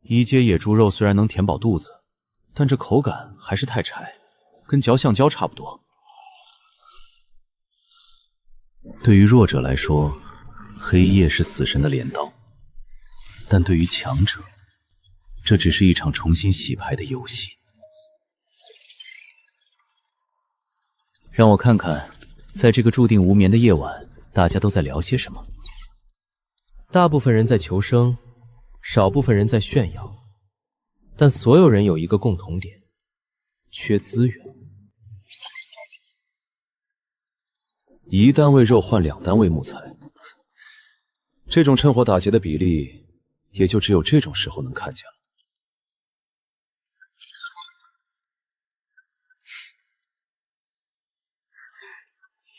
1阶野猪肉虽然能填饱肚子，但这口感还是太柴，跟嚼橡胶差不多。对于弱者来说，黑夜是死神的镰刀，但对于强者，这只是一场重新洗牌的游戏。让我看看，在这个注定无眠的夜晚，大家都在聊些什么。大部分人在求生，少部分人在炫耀，但所有人有一个共同点，缺资源。1单位肉换2单位木材，这种趁火打劫的比例，也就只有这种时候能看见了。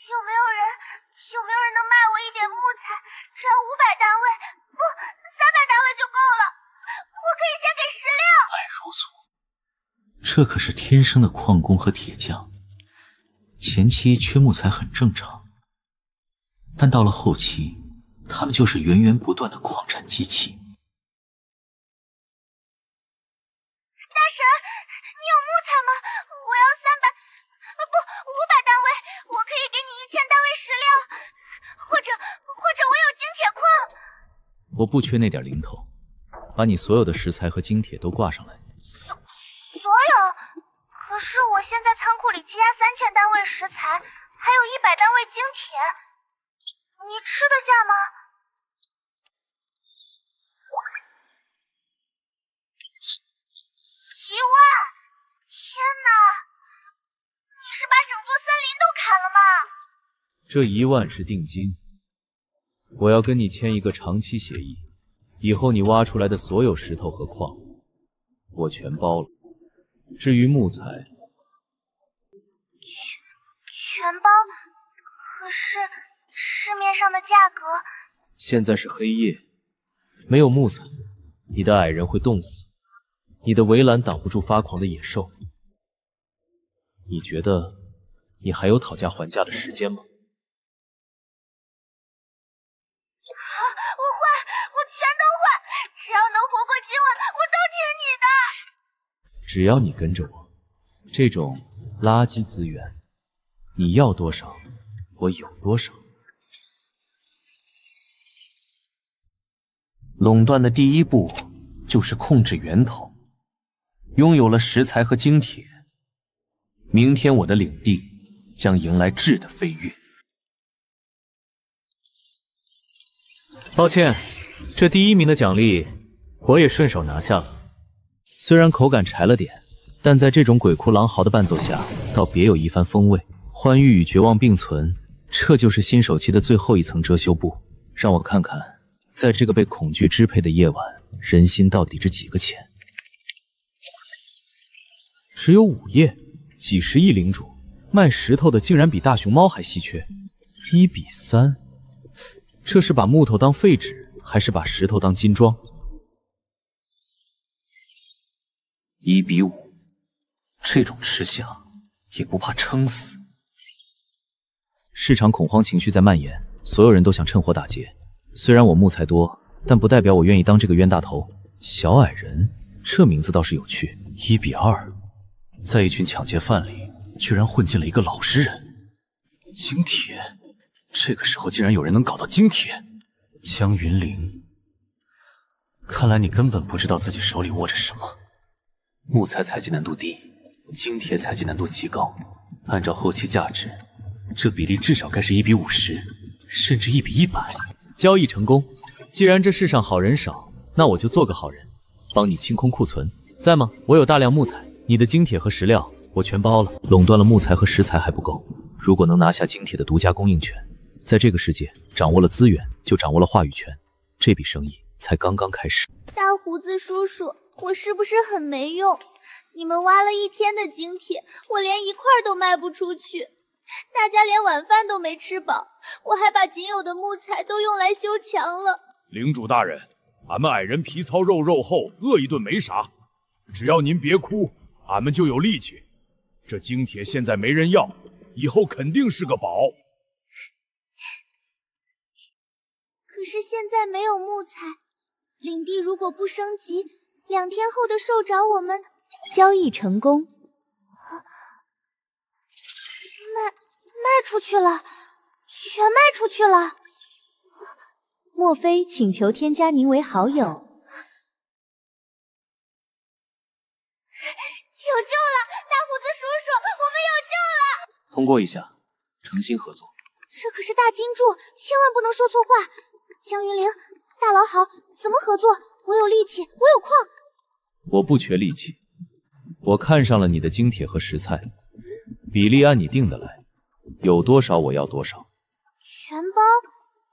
有没有人能卖我一点木材？只要500单位，不，300单位就够了。我可以先给食料。爱如素，这可是天生的矿工和铁匠，前期缺木材很正常，但到了后期，他们就是源源不断的矿产机器。大神，你有木材吗？我要500单位，我可以给你1000单位食料，或者我有精铁矿。我不缺那点零头，把你所有的食材和精铁都挂上来。所有？可是我现在仓库里积压3000单位食材，还有100单位精铁，你吃得下吗？1万！天哪！你是把整座森林都砍了吗？这1万是定金，我要跟你签一个长期协议，以后你挖出来的所有石头和矿，我全包了。至于木材，全包。可是市面上的价格……现在是黑夜，没有木材，你的矮人会冻死，你的围栏挡不住发狂的野兽。你觉得你还有讨价还价的时间吗？我全都换，只要能活过今晚，我都听你的。只要你跟着我，这种垃圾资源，你要多少，我有多少。垄断的第一步就是控制源头，拥有了食材和精铁，明天我的领地将迎来质的飞跃。抱歉，这第1名的奖励我也顺手拿下了。虽然口感柴了点，但在这种鬼哭狼嚎的伴奏下，倒别有一番风味。欢愉与绝望并存，这就是新手期的最后一层遮羞布。让我看看，在这个被恐惧支配的夜晚，人心到底值几个钱？只有5页，几十亿领主，卖石头的竟然比大熊猫还稀缺。1比3，这是把木头当废纸，还是把石头当金装？1比5，这种吃相也不怕撑死。市场恐慌情绪在蔓延，所有人都想趁火打劫。虽然我木材多，但不代表我愿意当这个冤大头。小矮人，这名字倒是有趣。1比2，在一群抢劫犯里，居然混进了一个老实人。精铁，这个时候竟然有人能搞到精铁。江云玲，看来你根本不知道自己手里握着什么。木材采集难度低，精铁采集难度极高，按照后期价值，这比例至少该是1比50，甚至1比100。交易成功。既然这世上好人少，那我就做个好人，帮你清空库存。在吗？我有大量木材，你的精铁和石料我全包了。垄断了木材和石材还不够，如果能拿下精铁的独家供应权，在这个世界掌握了资源，就掌握了话语权。这笔生意才刚刚开始。大胡子叔叔，我是不是很没用？你们挖了1天的精铁，我连1块都卖不出去，大家连晚饭都没吃饱，我还把仅有的木材都用来修墙了。领主大人，俺们矮人皮糙肉厚，饿一顿没啥，只要您别哭，俺们就有力气。这精铁现在没人要，以后肯定是个宝。可是现在没有木材，领地如果不升级，2天后的兽找我们。交易成功，卖出去了，全卖出去了。莫非请求添加您为好友？有救了，大胡子叔叔，我们有救了！通过一下，诚心合作。这可是大金柱，千万不能说错话。江云玲，大佬好，怎么合作？我有力气，我有矿。我不缺力气，我看上了你的精铁和食材，比例按你定的来，有多少我要多少。全包，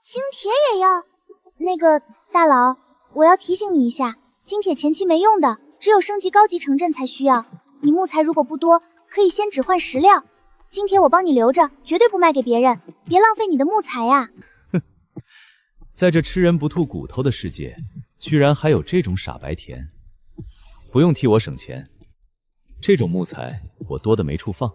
精铁也要。那个大佬，我要提醒你一下，精铁前期没用的，只有升级高级城镇才需要。你木材如果不多，可以先只换食料，精铁我帮你留着，绝对不卖给别人，别浪费你的木材呀。在这吃人不吐骨头的世界，居然还有这种傻白甜。不用替我省钱，这种木材我多的没处放。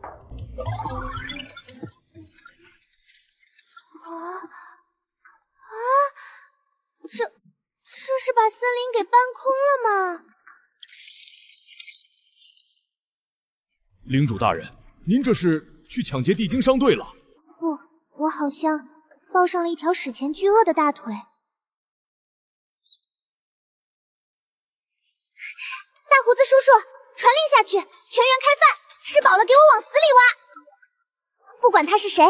这是把森林给搬空了吗？领主大人，您这是去抢劫地精商队了？不，我好像抱上了一条史前巨鳄的大腿。大胡子叔叔，传令下去，全员开饭，吃饱了给我往死里挖。不管他是谁，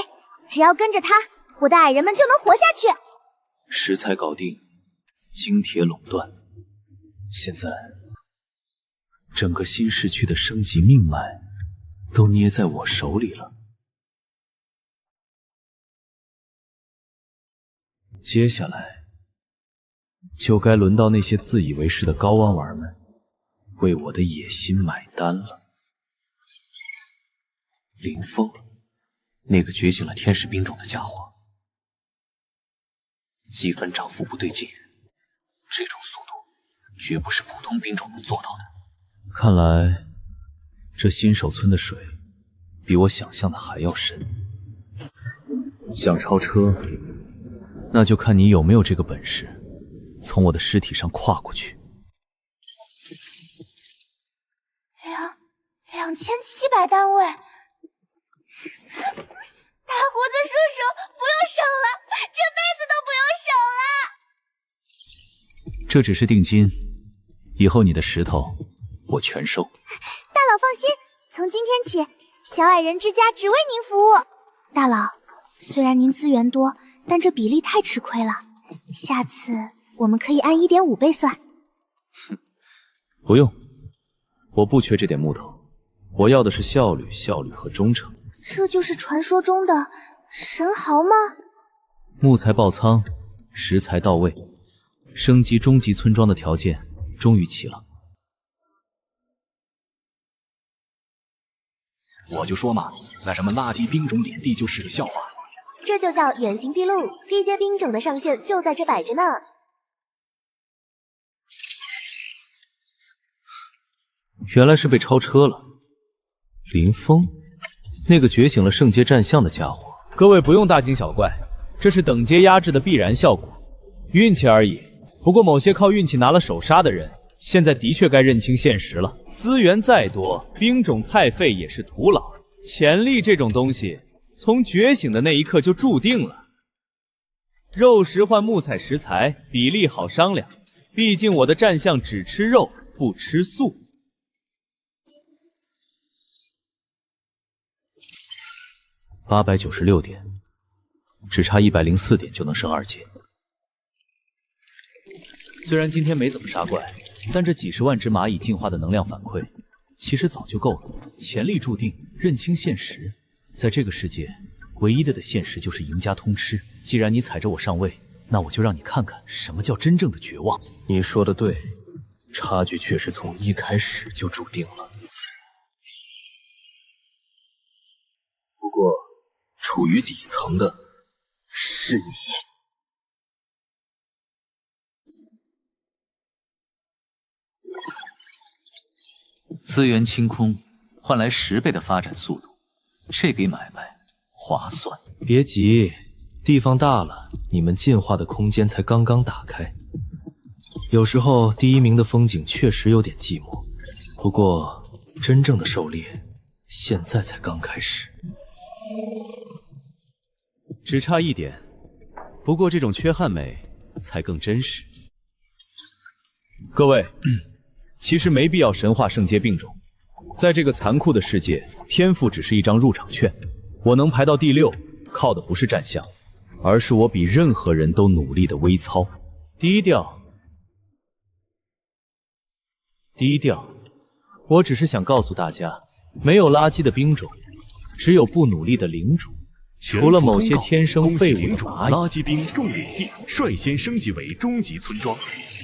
只要跟着他，我的矮人们就能活下去。食材搞定，精铁垄断，现在整个新市区的升级命脉都捏在我手里了。接下来就该轮到那些自以为是的高湾玩们为我的野心买单了。林峰，那个觉醒了天使兵种的家伙，积分涨幅不对劲，这种速度绝不是普通兵种能做到的。看来这新手村的水比我想象的还要深。想超车，那就看你有没有这个本事，从我的尸体上跨过去。2700单位。大胡子叔叔，不用省了，这辈子都不用省了。这只是定金，以后你的石头我全收。大佬放心，从今天起，小矮人之家只为您服务。大佬，虽然您资源多，但这比例太吃亏了，下次我们可以按1.5倍算。不用，我不缺这点木头，我要的是效率和忠诚。这就是传说中的神豪吗？木材爆仓，食材到位，升级终极村庄的条件终于齐了。我就说嘛，那什么垃圾兵种脸地就是个笑话。这就叫远行必录，低阶兵种的上限就在这摆着呢。原来是被超车了。林峰，那个觉醒了圣阶战象的家伙。各位不用大惊小怪，这是等阶压制的必然效果，运气而已。不过某些靠运气拿了首杀的人，现在的确该认清现实了。资源再多，兵种太废也是徒劳。潜力这种东西，从觉醒的那一刻就注定了。肉食换木材食材，比例好商量。毕竟我的战象只吃肉，不吃素。896点，只差104点就能升2阶。虽然今天没怎么杀怪，但这几十万只蚂蚁进化的能量反馈，其实早就够了。潜力注定，认清现实。在这个世界，唯一的现实就是赢家通吃。既然你踩着我上位，那我就让你看看什么叫真正的绝望。你说的对，差距确实从一开始就注定了。不过，处于底层的是你。资源清空，换来10倍的发展速度，这笔买卖划算。别急，地方大了，你们进化的空间才刚刚打开。有时候第一名的风景确实有点寂寞，不过真正的狩猎现在才刚开始。只差1点，不过这种缺憾美才更真实。各位，其实没必要神化圣阶病种，在这个残酷的世界，天赋只是一张入场券。我能排到第6，靠的不是战象，而是我比任何人都努力的微操。低调，低调。我只是想告诉大家，没有垃圾的兵种，只有不努力的领主。除了某些天生废物的蚂蚁，垃圾兵众领地率先升级为终极村庄，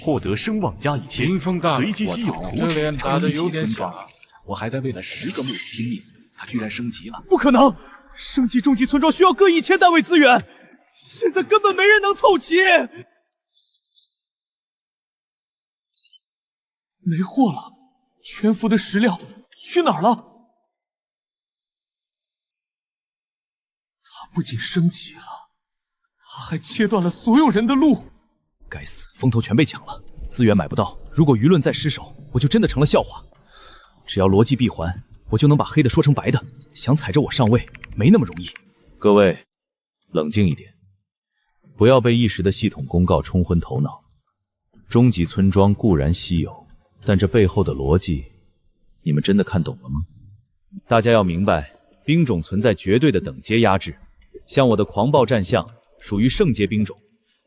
获得声望加1000，随机稀有图这脸打得有点傻。我还在为了10个木拼命，他居然升级了！不可能，升级终极村庄需要各1000单位资源，现在根本没人能凑齐。没货了，全服的食料去哪儿了？他不仅升级了，他还切断了所有人的路。该死，风头全被抢了，资源买不到。如果舆论再失守，我就真的成了笑话。只要逻辑闭环，我就能把黑的说成白的。想踩着我上位，没那么容易。各位，冷静一点，不要被一时的系统公告冲昏头脑。终极村庄固然稀有，但这背后的逻辑，你们真的看懂了吗？大家要明白，兵种存在绝对的等阶压制。像我的狂暴战象，属于圣阶兵种，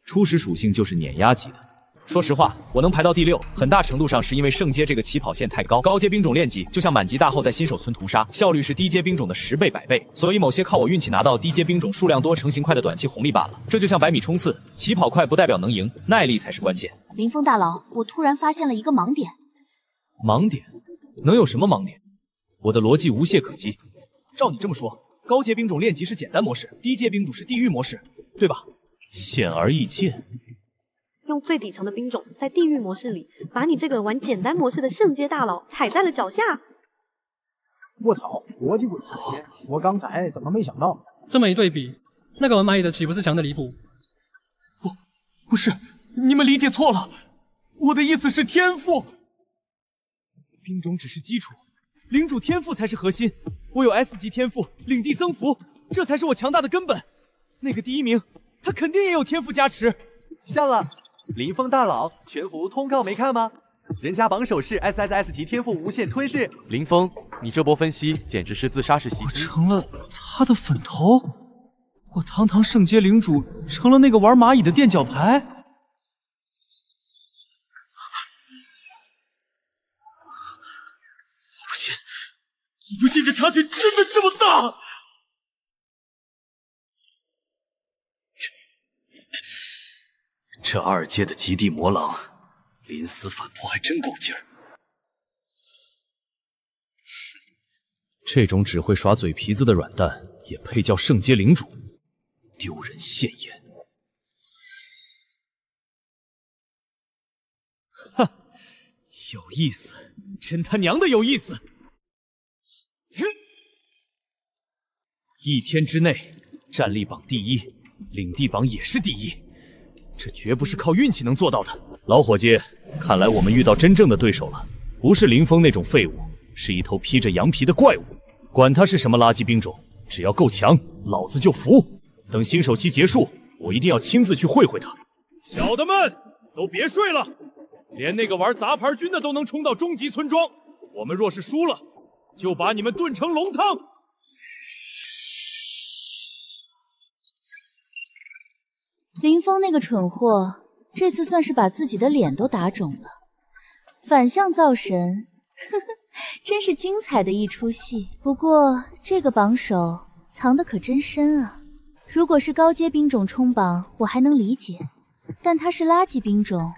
初始属性就是碾压级的。说实话，我能排到第6，很大程度上是因为圣阶这个起跑线太高。高阶兵种练级就像满级大后在新手村屠杀，效率是低阶兵种的10倍100倍，所以某些靠我运气拿到低阶兵种数量多、成型快的短期红利罢了。这就像100米冲刺，起跑快不代表能赢，耐力才是关键。林峰大佬，我突然发现了一个盲点。盲点？能有什么盲点？我的逻辑无懈可击。照你这么说，高阶兵种练级是简单模式，低阶兵种是地狱模式，对吧？显而易见。用最底层的兵种在地狱模式里，把你这个玩简单模式的圣阶大佬踩在了脚下。我操，逻辑不错，我刚才怎么没想到？这么一对比，那个玩蚂蚁的岂不是强的离谱？不是，你们理解错了，我的意思是天赋。兵种只是基础，领主天赋才是核心。我有 S 级天赋，领地增幅，这才是我强大的根本。那个第1名，他肯定也有天赋加持。笑了。林峰大佬，全服通告没看吗？人家榜首是 SSS 级天赋无限吞噬。林峰，你这波分析简直是自杀式袭击。我成了他的粉头，我堂堂圣阶领主成了那个玩蚂蚁的垫脚牌。我不信这差距真的这么大。这2阶的极地魔狼，临死反扑还真够劲儿。这种只会耍嘴皮子的软蛋，也配叫圣阶领主？丢人现眼！哈，有意思，真他娘的有意思！1天之内，战力榜第1，领地榜也是第1。这绝不是靠运气能做到的。老伙计，看来我们遇到真正的对手了，不是林峰那种废物，是一头披着羊皮的怪物。管他是什么垃圾兵种，只要够强，老子就服。等新手期结束，我一定要亲自去会会他。小的们都别睡了，连那个玩杂牌军的都能冲到终极村庄，我们若是输了，就把你们炖成龙汤。林峰那个蠢货，这次算是把自己的脸都打肿了。反向造神，呵呵，真是精彩的一出戏。不过这个榜首藏得可真深啊！如果是高阶兵种冲榜，我还能理解，但他是垃圾兵种，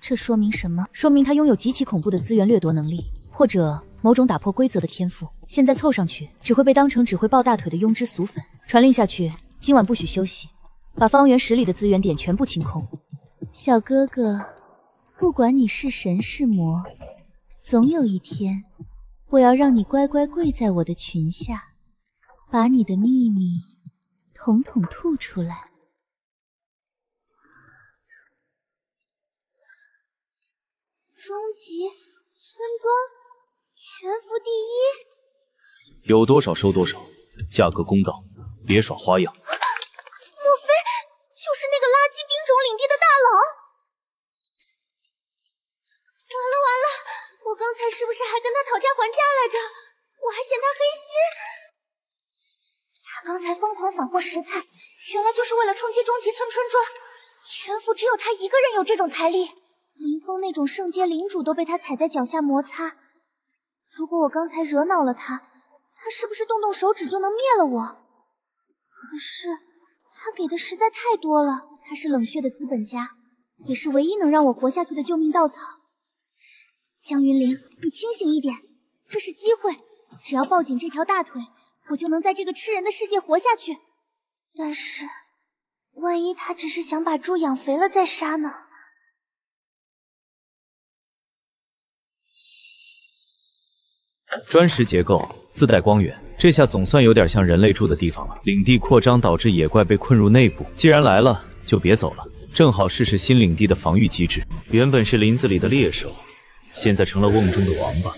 这说明什么？说明他拥有极其恐怖的资源掠夺能力，或者某种打破规则的天赋。现在凑上去，只会被当成只会抱大腿的庸脂俗粉。传令下去，今晚不许休息。把方圆10里的资源点全部清空。小哥哥，不管你是神是魔，总有一天，我要让你乖乖跪在我的裙下，把你的秘密统统吐出来。终极村庄全服第1，有多少收多少，价格公道，别耍花样。莫非就是那个垃圾兵种领地的大佬？完了完了，我刚才是不是还跟他讨价还价来着？我还嫌他黑心。他刚才疯狂扫货食材，原来就是为了冲击终极村庄。全服只有他一个人有这种财力。林峰那种圣阶领主都被他踩在脚下摩擦，如果我刚才惹恼了他，他是不是动动手指就能灭了我？可是他给的实在太多了，他是冷血的资本家，也是唯一能让我活下去的救命稻草。江云玲，你清醒一点，这是机会，只要抱紧这条大腿，我就能在这个吃人的世界活下去。但是，万一他只是想把猪养肥了再杀呢？砖石结构自带光源，这下总算有点像人类住的地方了。领地扩张导致野怪被困入内部，既然来了就别走了，正好试试新领地的防御机制。原本是林子里的猎手，现在成了瓮中的王八，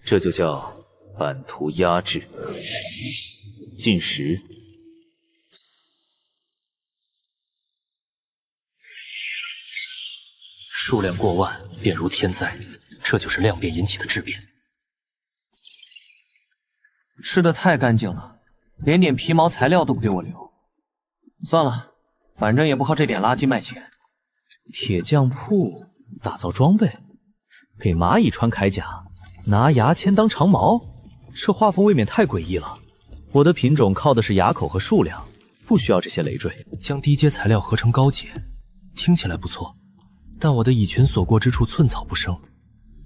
这就叫版图压制。禁食。数量过万，便如天灾，这就是量变引起的质变。吃的太干净了，连点皮毛材料都不给我留。算了，反正也不靠这点垃圾卖钱。铁匠铺打造装备，给蚂蚁穿铠甲，拿牙签当长矛，这画风未免太诡异了。我的品种靠的是牙口和数量，不需要这些累赘。将低阶材料合成高阶，听起来不错，但我的蚁群所过之处寸草不生，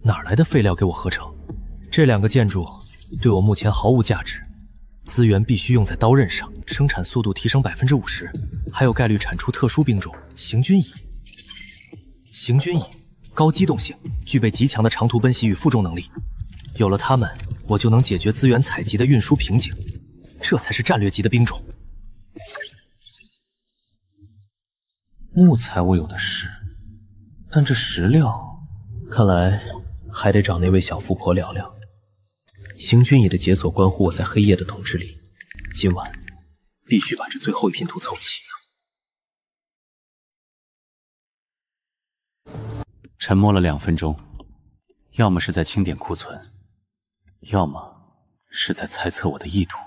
哪来的废料给我合成？这两个建筑对我目前毫无价值，资源必须用在刀刃上，生产速度提升50%，还有概率产出特殊兵种行军蚁。行军蚁高机动性，具备极强的长途奔袭与负重能力，有了它们，我就能解决资源采集的运输瓶颈，这才是战略级的兵种。木材我有的是，但这石料，看来还得找那位小富婆聊聊。行军蚁的解锁关乎我在黑夜的统治力，今晚必须把这最后一拼图凑齐。沉默了2分钟，要么是在清点库存，要么是在猜测我的意图。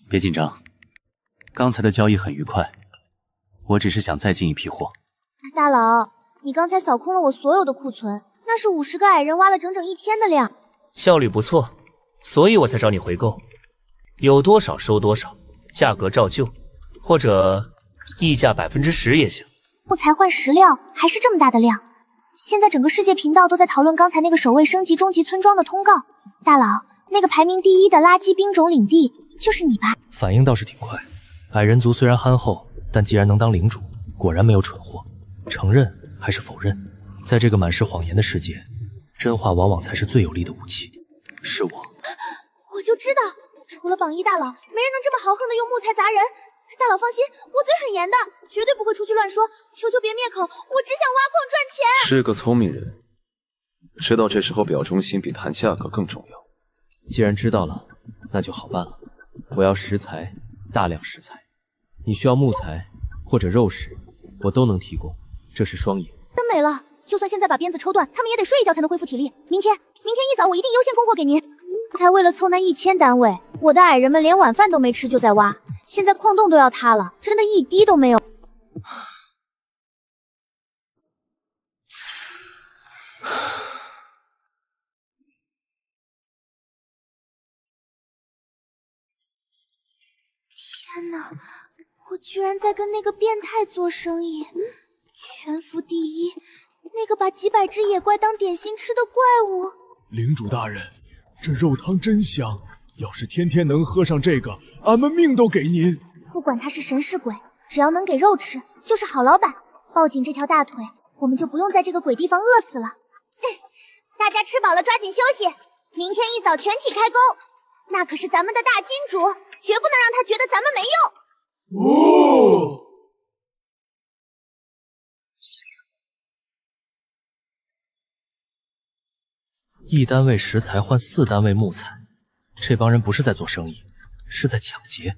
别紧张，刚才的交易很愉快，我只是想再进一批货。大佬，你刚才扫空了我所有的库存，那是50个矮人挖了整整1天的量。效率不错，所以我才找你回购，有多少收多少，价格照旧，或者溢价10%也行。木材换石料，还是这么大的量。现在整个世界频道都在讨论刚才那个守卫升级终极村庄的通告。大佬，那个排名第1的垃圾兵种领地就是你吧？反应倒是挺快。矮人族虽然憨厚，但既然能当领主，果然没有蠢货。承认还是否认，在这个满是谎言的世界，真话往往才是最有力的武器。是我就知道，除了榜1大佬，没人能这么豪横的用木材砸人。大佬放心，我嘴很严的，绝对不会出去乱说，求求别灭口，我只想挖矿赚钱。是个聪明人，知道这时候表忠心比谈价格更重要。既然知道了，那就好办了。我要食材，大量食材。你需要木材或者肉食，我都能提供，这是双赢。真没了，就算现在把鞭子抽断，他们也得睡一觉才能恢复体力。明天一早我一定优先供货给您。才为了凑那1000单位，我的矮人们连晚饭都没吃就在挖，现在矿洞都要塌了，真的一滴都没有。天哪，我居然在跟那个变态做生意！全服第1，那个把几百只野怪当点心吃的怪物。领主大人，这肉汤真香，要是天天能喝上这个，俺们命都给您。不管他是神是鬼，只要能给肉吃，就是好老板。抱紧这条大腿，我们就不用在这个鬼地方饿死了。大家吃饱了抓紧休息，明天一早全体开工。那可是咱们的大金主，绝不能让他觉得咱们没用。哦，1单位食材换4单位木材，这帮人不是在做生意，是在抢劫。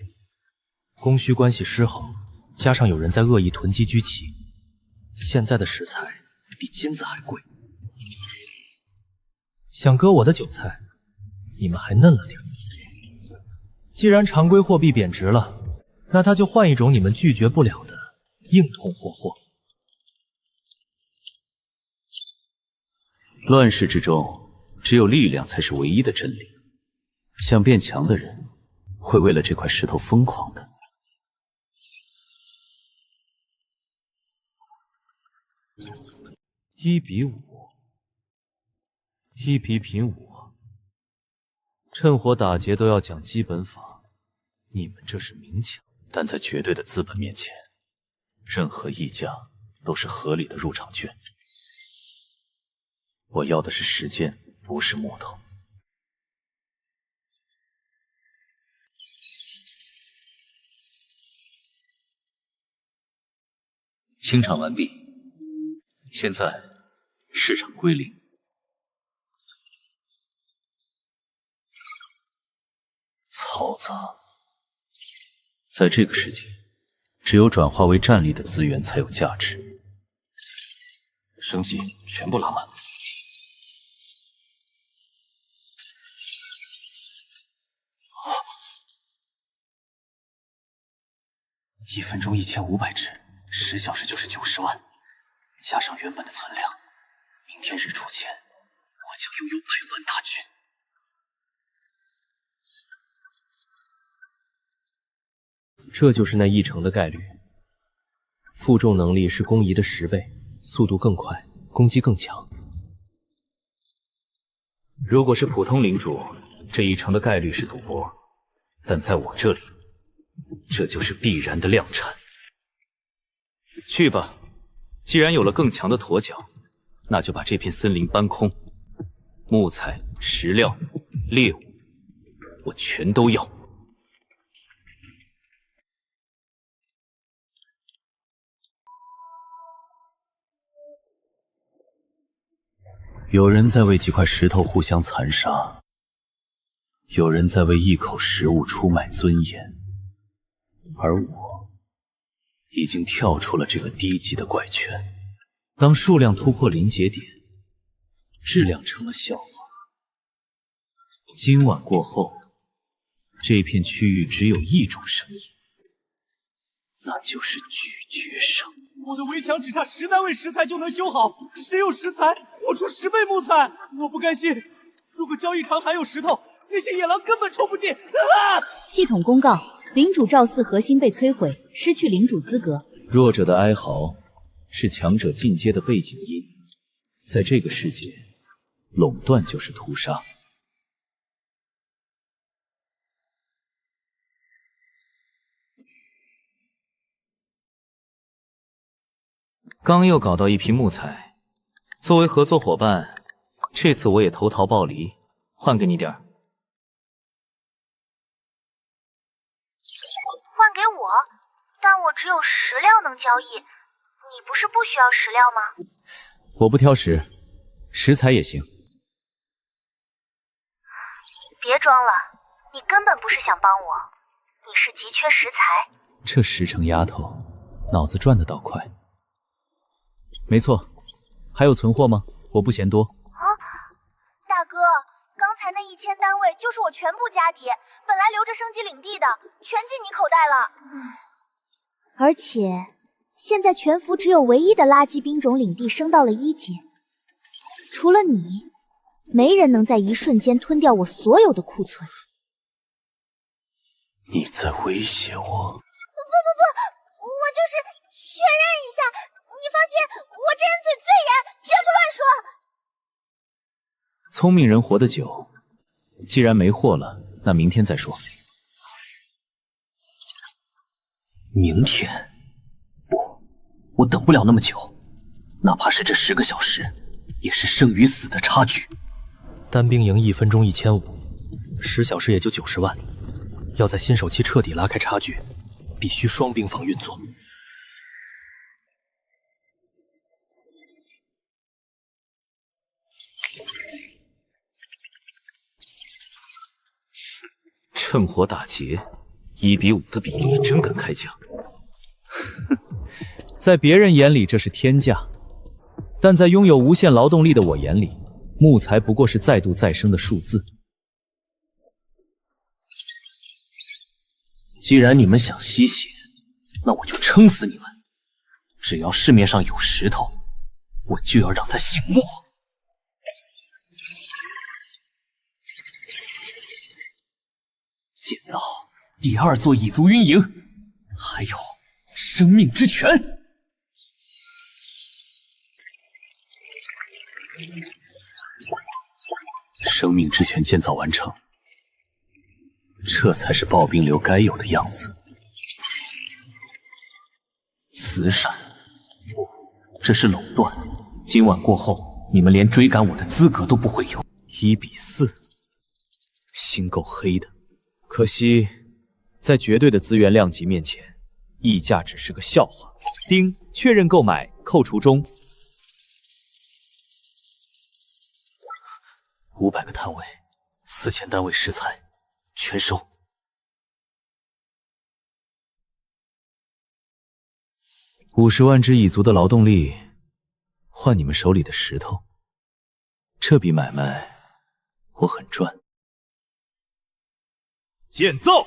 供需关系失衡，加上有人在恶意囤积居奇，现在的食材比金子还贵。想割我的韭菜，你们还嫩了点。既然常规货币贬值了，那他就换一种你们拒绝不了的硬通货货。乱世之中，只有力量才是唯一的真理。想变强的人，会为了这块石头疯狂的。1比5，1比5，趁火打劫都要讲基本法，你们这是明抢。但在绝对的资本面前，任何溢价都是合理的入场券。我要的是时间，不是木头。清场完毕，现在市场归零。嘈杂，在这个世界，只有转化为战力的资源才有价值。升级全部拉满。1分钟1500只，10小时就是90万，加上原本的存量，明天日出前，我将拥有100万大军。这就是那1成的概率。负重能力是工仪的10倍，速度更快，攻击更强。如果是普通领主，这1成的概率是赌博，但在我这里，这就是必然的量产。去吧，既然有了更强的驼脚，那就把这片森林搬空，木材、石料、猎物，我全都要。有人在为几块石头互相残杀，有人在为一口食物出卖尊严，而我已经跳出了这个低级的怪圈。当数量突破临界点，质量成了笑话。今晚过后，这片区域只有一种声音，那就是咀嚼声。我的围墙只差10单位石材就能修好，谁有石材，我出10倍木材。我不甘心，如果交易场还有石头，那些野狼根本冲不进。系统公告：领主赵四核心被摧毁，失去领主资格。弱者的哀嚎是强者进阶的背景音，在这个世界，垄断就是屠杀。刚又搞到一批木材，作为合作伙伴，这次我也投桃报李，换给你点儿。换给我？但我只有石料能交易，你不是不需要石料吗？我不挑食，食材也行。别装了，你根本不是想帮我，你是急缺食材。这石城丫头，脑子转得倒快。没错，还有存货吗？我不嫌多。啊，大哥，刚才那1000单位就是我全部家底，本来留着升级领地的，全进你口袋了。而且现在全服只有唯一的垃圾兵种领地升到了1阶，除了你，没人能在一瞬间吞掉我所有的库存。你在威胁我？不，我就是确认一下。你放心，我这人嘴最严，绝不乱说。聪明人活得久，既然没货了，那明天再说。明天？不，我等不了那么久，哪怕是这10个小时，也是生与死的差距。单兵营1分钟1500，10小时也就90万。要在新手期彻底拉开差距，必须双兵房运作。趁火打劫，1比5的比例真敢开价。在别人眼里这是天价，但在拥有无限劳动力的我眼里，木材不过是再度再生的数字。既然你们想吸血，那我就撑死你们！只要市面上有石头，我就要让它醒目。第2座蚁族军营，还有生命之泉。生命之泉建造完成，这才是暴冰流该有的样子。慈善，不，这是垄断。今晚过后，你们连追赶我的资格都不会有。1比4，心够黑的。可惜，在绝对的资源量级面前，溢价只是个笑话。丁，确认购买，扣除中。 500个摊位，4000单位食材，全收。50万只蚁族的劳动力，换你们手里的石头，这笔买卖我很赚。建造。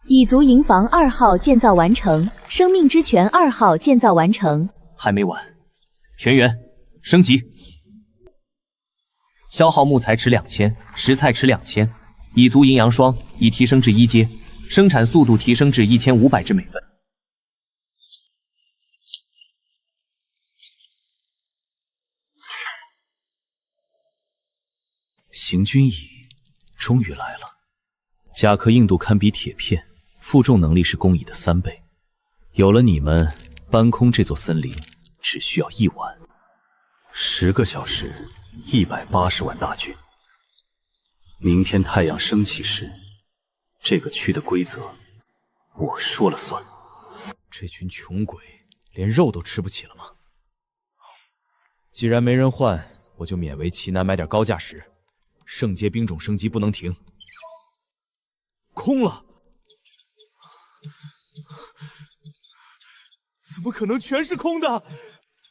蚁族营房2号建造完成，生命之泉2号建造完成。还没完，全员升级。 消耗木材池2000，食材池2000，蚁族阴阳霜已提升至1阶，生产速度提升至1500只每分。行军蚁终于来了，甲壳硬度堪比铁片，负重能力是工蚁的3倍。有了你们，搬空这座森林只需要1晚，10个小时。 180万大军。明天太阳升起时，这个区的规则我说了算。这群穷鬼连肉都吃不起了吗？既然没人换，我就勉为其难买点高价石。圣阶兵种升级不能停。空了，怎么可能全是空的？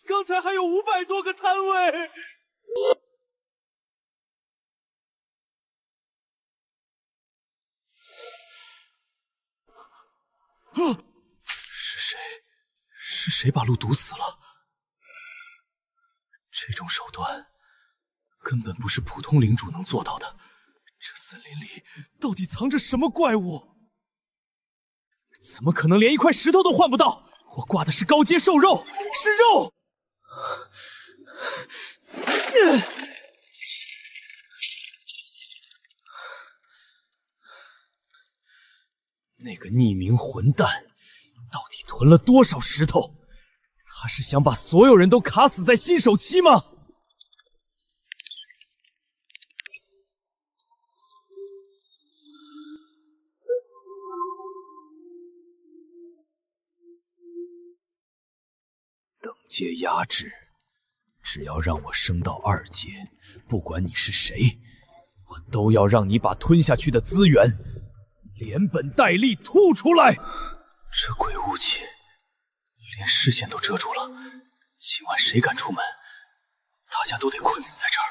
刚才还有500多个摊位。 是谁把路堵死了？这种手段根本不是普通领主能做到的。这森林里到底藏着什么怪物？怎么可能连一块石头都换不到？我挂的是高阶兽肉，是肉！那个匿名混蛋到底囤了多少石头？他是想把所有人都卡死在新手期吗？等阶压制，只要让我升到2阶，不管你是谁，我都要让你把吞下去的资源 连本带利吐出来！这鬼雾气连视线都遮住了，今晚谁敢出门，大家都得困死在这儿。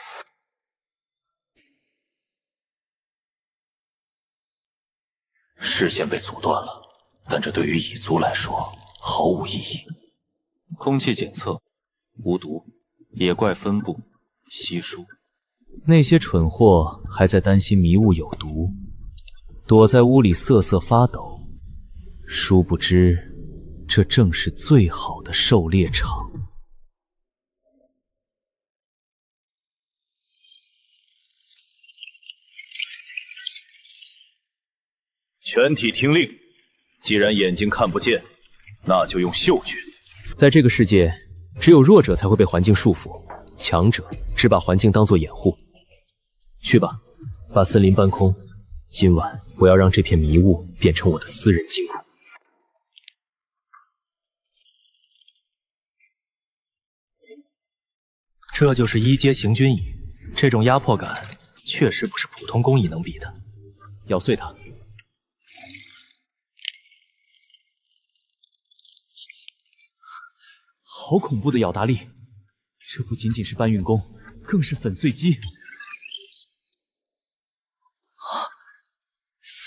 视线被阻断了，但这对于蚁族来说毫无意义。空气检测无毒，野怪分布稀疏。那些蠢货还在担心迷雾有毒。 躲在屋里瑟瑟发抖，殊不知，这正是最好的狩猎场。全体听令！既然眼睛看不见，那就用嗅觉。在这个世界，只有弱者才会被环境束缚，强者只把环境当作掩护。去吧，把森林搬空。今晚。 我要让这片迷雾变成我的私人金库。这就是1阶行军蚁，这种压迫感确实不是普通工蚁能比的。咬碎它！好恐怖的咬大力！这不仅仅是搬运工，更是粉碎机。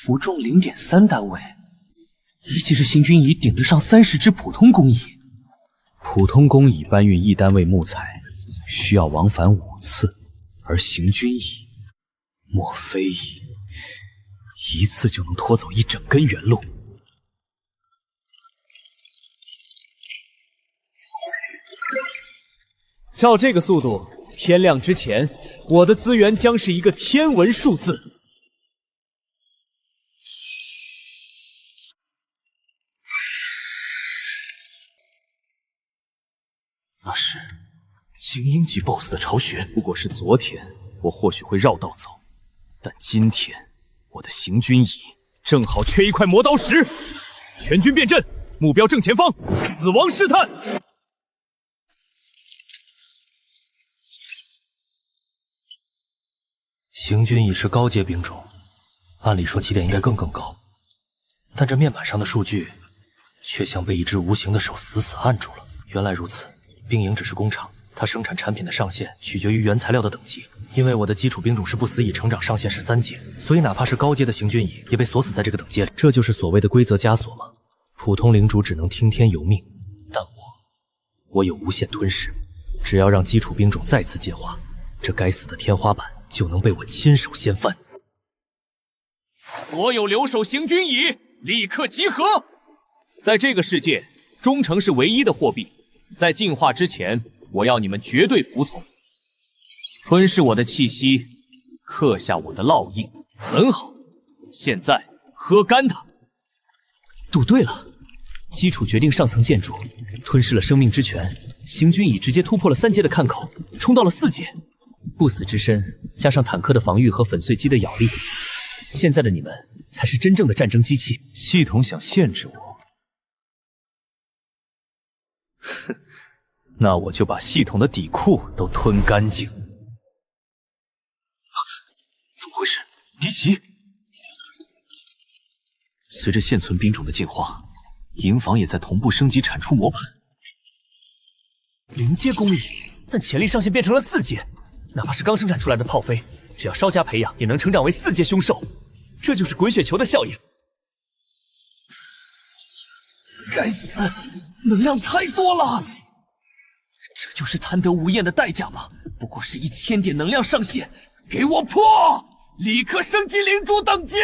负重0.3单位，1级是行军蚁顶得上30只普通工蚁。普通工蚁搬运1单位木材需要往返5次，而行军蚁莫非一次就能拖走一整根原路。照这个速度，天亮之前，我的资源将是一个天文数字。那是精英级 BOSS 的巢穴。如果是昨天，我或许会绕道走，但今天我的行军椅正好缺一块磨刀石。全军变阵，目标正前方，死亡试探。行军椅是高阶兵种，按理说起点应该更高，但这面板上的数据却像被一只无形的手死死按住了。原来如此，兵营只是工厂，它生产产品的上限取决于原材料的等级。因为我的基础兵种是不死蚁，成长上限是3阶，所以哪怕是高阶的行军蚁也被锁死在这个等阶里。这就是所谓的规则枷锁吗？普通领主只能听天由命，但我有无限吞噬，只要让基础兵种再次进化，这该死的天花板就能被我亲手掀翻。所有留守行军蚁立刻集合！在这个世界，忠诚是唯一的货币。在进化之前，我要你们绝对服从，吞噬我的气息，刻下我的烙印。很好，现在喝干它。赌对了，基础决定上层建筑，吞噬了生命之泉，行军蚁直接突破了3阶的看口，冲到了4阶。不死之身加上坦克的防御和粉碎机的咬力，现在的你们才是真正的战争机器。系统想限制我，哼，那我就把系统的底库都吞干净。怎么回事？敌袭！随着现存兵种的进化，营房也在同步升级产出模板。0阶工艺，但潜力上限变成了4阶。哪怕是刚生产出来的炮飞，只要稍加培养，也能成长为4阶凶兽。这就是滚雪球的效应。该死，能量太多了！这就是贪得无厌的代价吗？不过是1000点能量上限，给我破！立刻升级领主等级！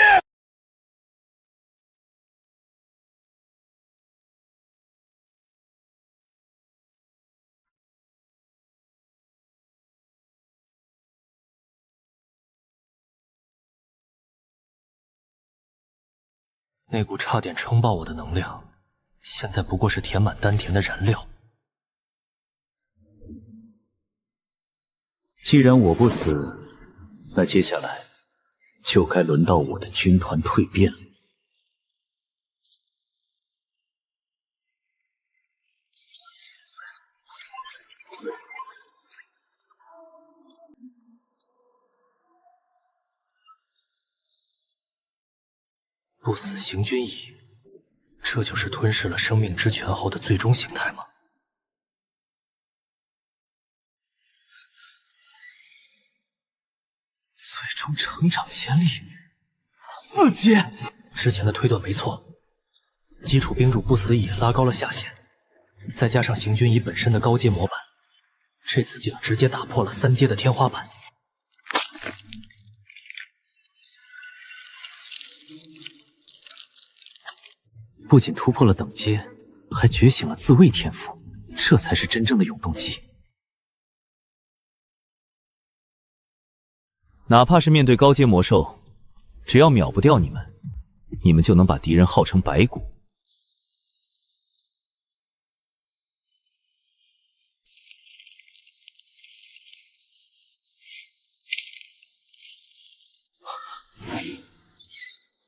那股差点撑爆我的能量，现在不过是填满丹田的燃料。既然我不死，那接下来就该轮到我的军团蜕变了。不死行军蚁，这就是吞噬了生命之泉后的最终形态吗？最终成长潜力4阶，之前的推断没错，基础兵种不死蚁拉高了下限，再加上行军蚁本身的高阶模板，这次竟直接打破了3阶的天花板。不仅突破了等阶，还觉醒了自卫天赋，这才是真正的永动机。哪怕是面对高阶魔兽，只要秒不掉你们，你们就能把敌人耗成白骨。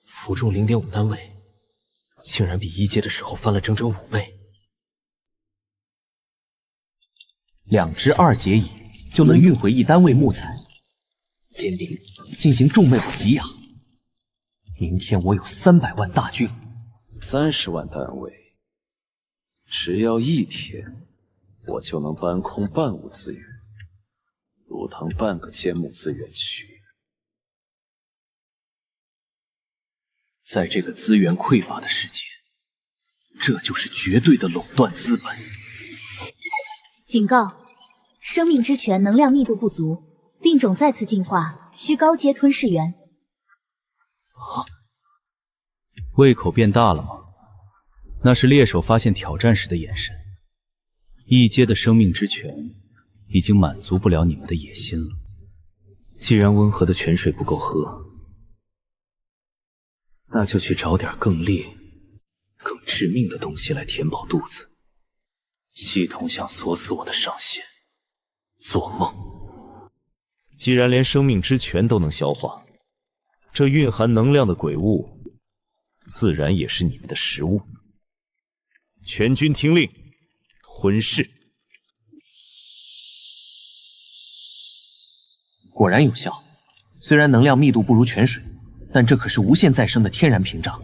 负重0.5单位，竟然比1阶的时候翻了整整5倍。2只2阶蚁就能运回1单位木材，坚定进行重脉补给养。明天我有300万大军，30万单位，只要1天，我就能搬空半物资源，如腾半个坚木资源区。在这个资源匮乏的世界，这就是绝对的垄断资本。警告：生命之泉能量密度不足，病种再次进化，需高阶吞噬源。胃口变大了吗？那是猎手发现挑战时的眼神。一阶的生命之泉已经满足不了你们的野心了。既然温和的泉水不够喝，那就去找点更烈、更致命的东西来填饱肚子。系统想锁死我的上限，做梦！既然连生命之泉都能消化，这蕴含能量的鬼物，自然也是你们的食物。全军听令，吞噬！果然有效，虽然能量密度不如泉水，但这可是无限再生的天然屏障。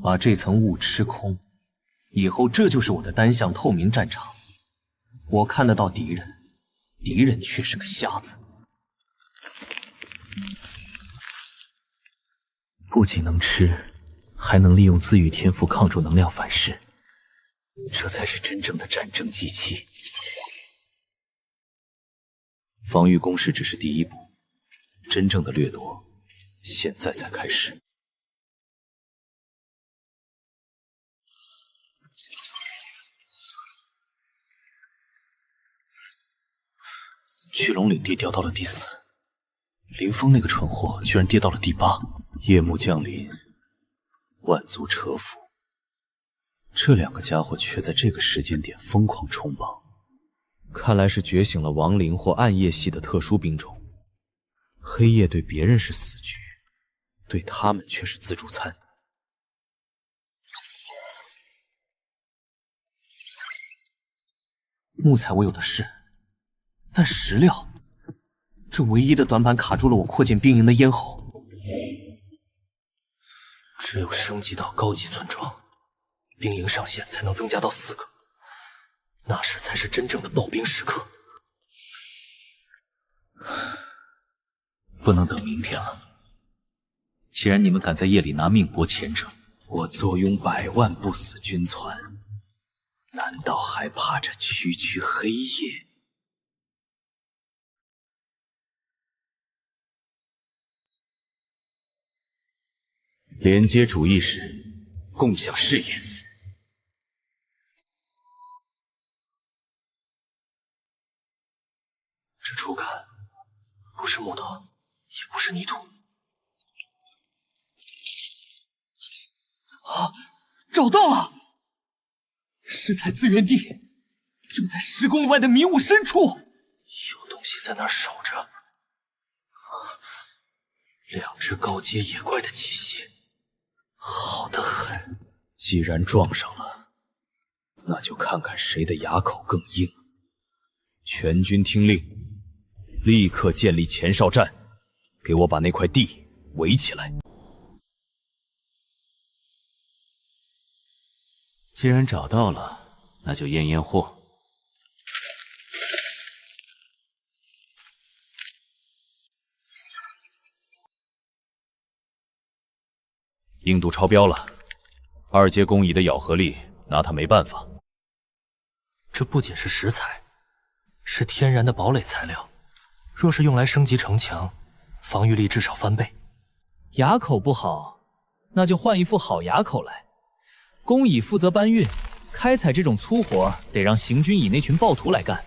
把这层雾吃空，以后这就是我的单向透明战场。我看得到敌人，敌人却是个瞎子。不仅能吃，还能利用自愈天赋抗住能量反噬，这才是真正的战争机器。防御攻势只是第一步，真正的掠夺现在才开始。巨龙领地掉到了第4，林峰那个蠢货居然跌到了第8。夜幕降临，万族蛰伏，这2个家伙却在这个时间点疯狂冲榜，看来是觉醒了亡灵或暗夜系的特殊兵种。黑夜对别人是死局，对他们却是自助餐。木材我有的是，但石料，这唯一的短板卡住了我扩建兵营的咽喉。只有升级到高级村庄，兵营上限才能增加到4个，那时才是真正的爆兵时刻。不能等明天了。既然你们敢在夜里拿命搏前程，我坐拥100万不死军团，难道还怕这区区黑夜？连接主意识，共享视野。这触感不是木头，也不是泥土。啊，找到了！石材资源地就在10公里外的迷雾深处，有东西在那儿守着。2只高阶野怪的气息。好得很。既然撞上了，那就看看谁的牙口更硬。全军听令，立刻建立前哨站，给我把那块地围起来。既然找到了，那就验验货。硬度超标了，2阶工蚁的咬合力拿它没办法。这不仅是石材，是天然的堡垒材料，若是用来升级城墙，防御力至少翻倍。牙口不好，那就换一副好牙口来。工蚁负责搬运，开采这种粗活得让行军蚁那群暴徒来干。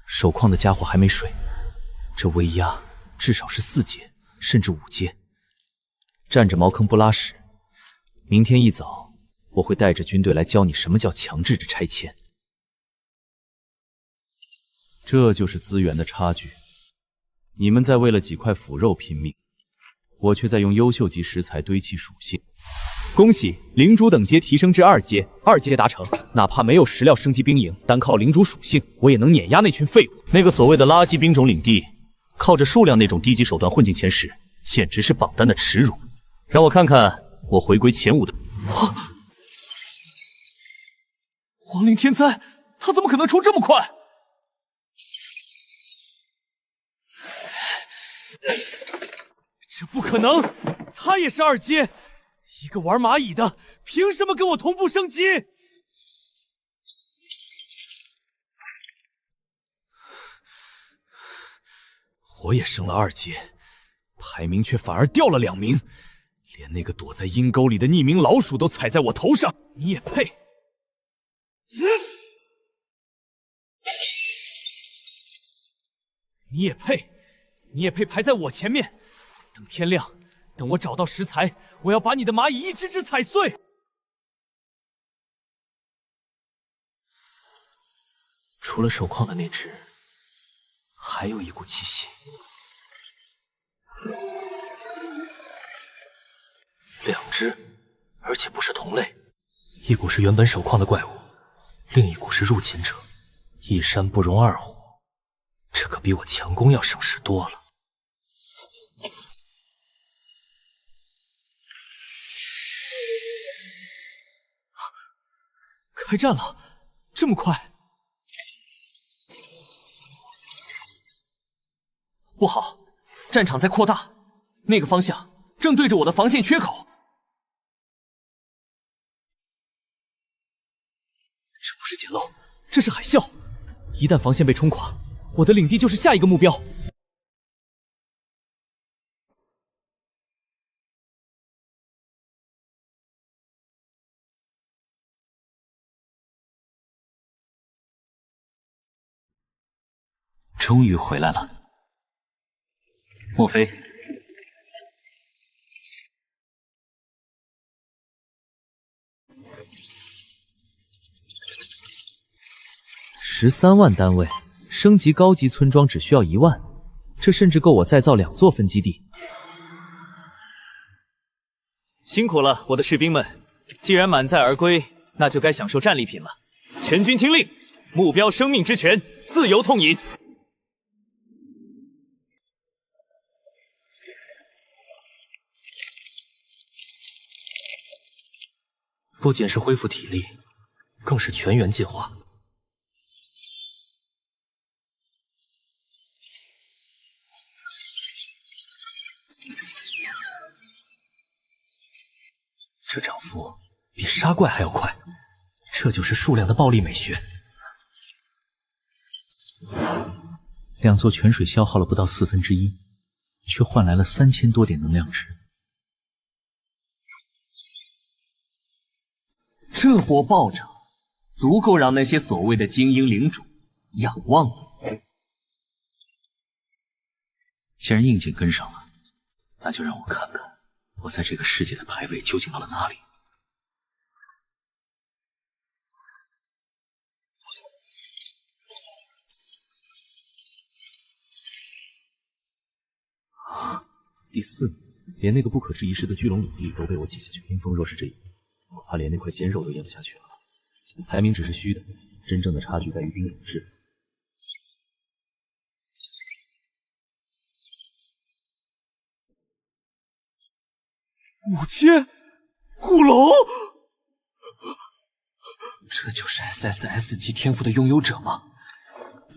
守矿的家伙还没睡，这威压至少是4阶。甚至5阶，占着茅坑不拉屎。明天一早，我会带着军队来教你什么叫强制着拆迁。这就是资源的差距。你们在为了几块腐肉拼命，我却在用优秀级石材堆砌属性。恭喜，领主等阶提升至2阶，2阶达成。哪怕没有石料升级兵营，单靠领主属性，我也能碾压那群废物。那个所谓的垃圾兵种领地。靠着数量那种低级手段混进前10，简直是榜单的耻辱。让我看看我回归前5的。啊！亡灵天灾，他怎么可能冲这么快？这不可能，他也是2阶，一个玩蚂蚁的，凭什么跟我同步升级？我也升了2阶，排名却反而掉了2名，连那个躲在阴沟里的匿名老鼠都踩在我头上。你也配？你也配？你也配排在我前面？等天亮，等我找到食材，我要把你的蚂蚁一只只踩碎。除了手矿的那只，还有一股气息。2只，而且不是同类，一股是原本手矿的怪物，另一股是入侵者。一山不容2虎，这可比我强攻要省事多了。开战了，这么快？不好，战场在扩大，那个方向正对着我的防线缺口。这不是捡漏，这是海啸。一旦防线被冲垮，我的领地就是下一个目标。终于回来了。莫非13万单位，升级高级村庄只需要1万，这甚至够我再造2座分基地。辛苦了，我的士兵们！既然满载而归，那就该享受战利品了。全军听令，目标生命之泉，自由痛饮。不仅是恢复体力，更是全员进化。这涨幅比杀怪还要快，这就是数量的暴力美学。2座泉水消耗了不到1/4，却换来了3000多点能量值。这波暴涨，足够让那些所谓的精英领主仰望了。既然硬件跟上了，那就让我看看我在这个世界的排位究竟到了哪里。第4名，连那个不可置疑式的巨龙领地都被我挤下去。冰封若是这一步，我怕连那块坚肉都咽不下去了。排名只是虚的，真正的差距在于兵种质。5000古龙，这就是 SSS 级天赋的拥有者吗？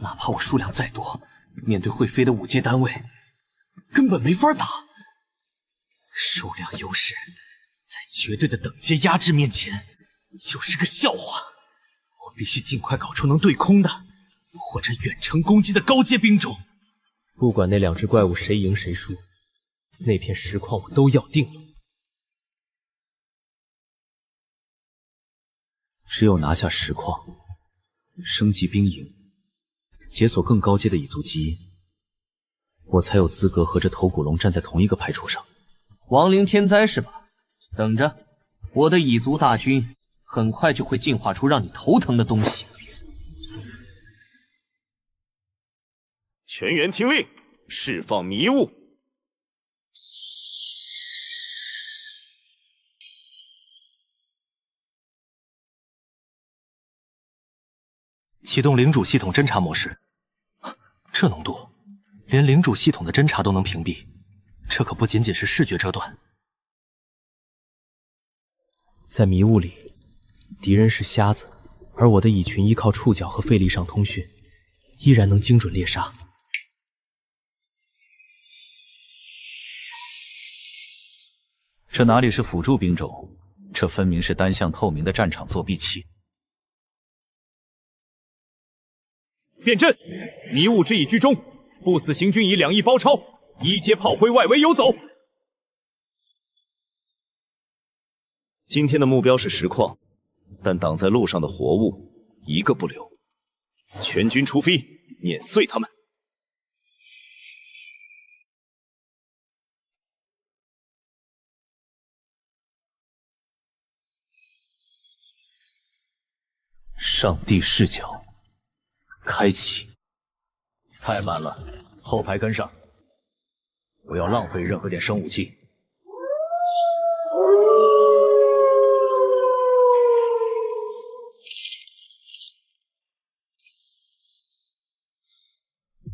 哪怕我数量再多，面对会飞的5阶单位，根本没法打。数量优势在绝对的等阶压制面前就是个笑话。我必须尽快搞出能对空的或者远程攻击的高阶兵种。不管那2只怪物谁赢谁输，那片石矿我都要定了。只有拿下石矿，升级兵营，解锁更高阶的蚁族基因，我才有资格和这头古龙站在同一个排除上。亡灵天灾是吧？等着，我的蚁族大军很快就会进化出让你头疼的东西。全员听令，释放迷雾。启动领主系统侦查模式。这浓度，连领主系统的侦查都能屏蔽，这可不仅仅是视觉遮断。在迷雾里，敌人是瞎子，而我的蚁群依靠触角和费力上通讯，依然能精准猎杀。这哪里是辅助兵种，这分明是单向透明的战场作弊器。变阵，迷雾之蚁居中，不死行军以2翼包抄，1阶炮灰外围游走。今天的目标是石矿，但挡在路上的活物一个不留，全军出击，碾碎他们。上帝视角开启。太慢了，后排跟上，不要浪费任何点生武器。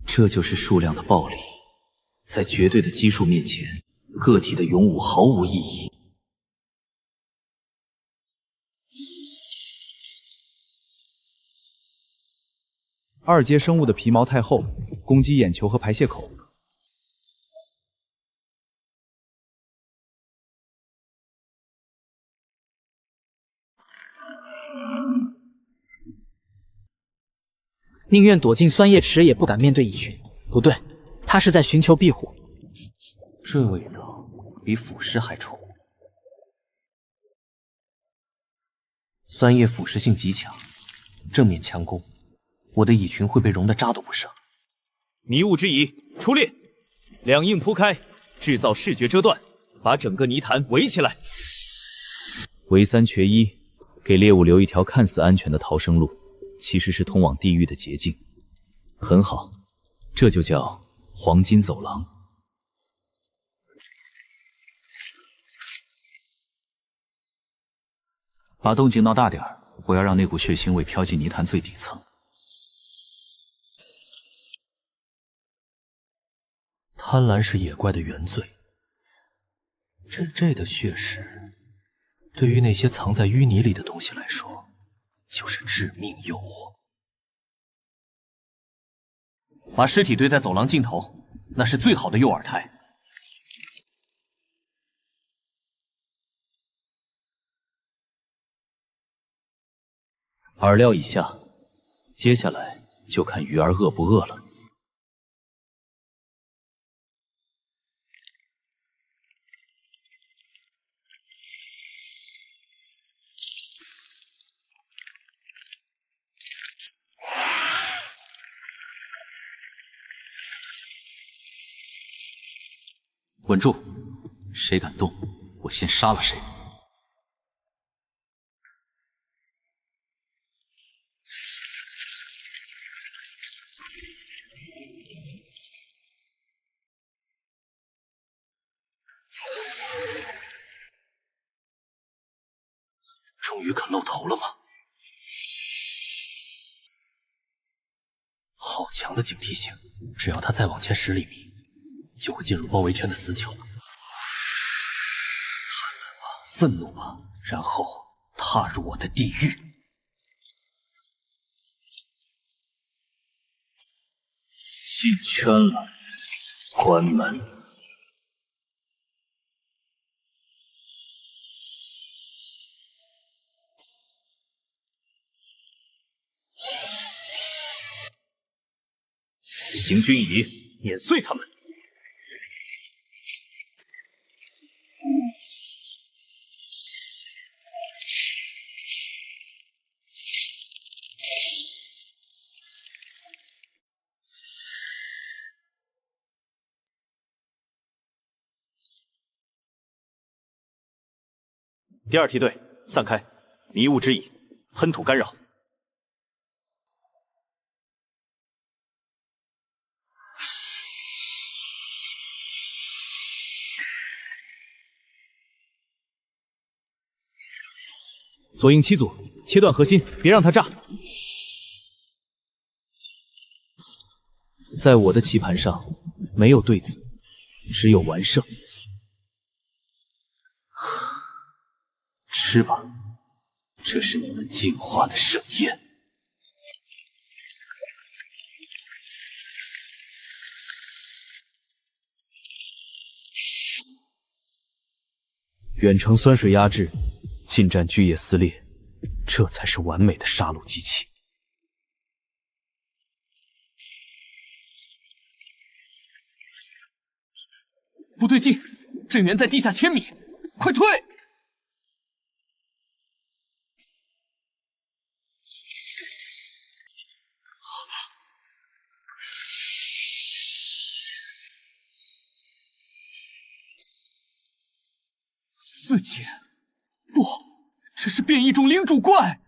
这就是数量的暴力，在绝对的基数面前，个体的勇武毫无意义。2阶生物的皮毛太厚，攻击眼球和排泄口。宁愿躲进酸液池，也不敢面对蚁群。不对，他是在寻求庇护。这味道比腐蚀还冲。酸液腐蚀性极强，正面强攻，我的蚁群会被融得渣都不剩。迷雾之蚁出列，2印铺开，制造视觉遮断，把整个泥潭围起来。围3缺1，给猎物留一条看似安全的逃生路，其实是通往地狱的捷径。很好，这就叫黄金走廊。把动静闹大点儿，我要让那股血腥味飘进泥潭最底层。贪婪是野怪的原罪，这的血食，对于那些藏在淤泥里的东西来说，就是致命诱惑。把尸体堆在走廊尽头，那是最好的诱饵台。饵料已下，接下来就看鱼儿饿不饿了。稳住！谁敢动，我先杀了谁。终于肯露头了吗？好强的警惕性！只要他再往前10厘米，就会进入包围圈的死角。愤怒吧，然后踏入我的地狱。进圈了，关门。行军蚁，碾碎他们！第2梯队散开，迷雾之蚁，喷土干扰。左营7组，切断核心，别让它炸。在我的棋盘上，没有对子，只有完胜。吃吧，这是你们进化的盛宴。远程酸水压制，近战巨液撕裂，这才是完美的杀戮机器。不对劲，镇元在地下千米，快退！四阶，不，这是变异种领主怪。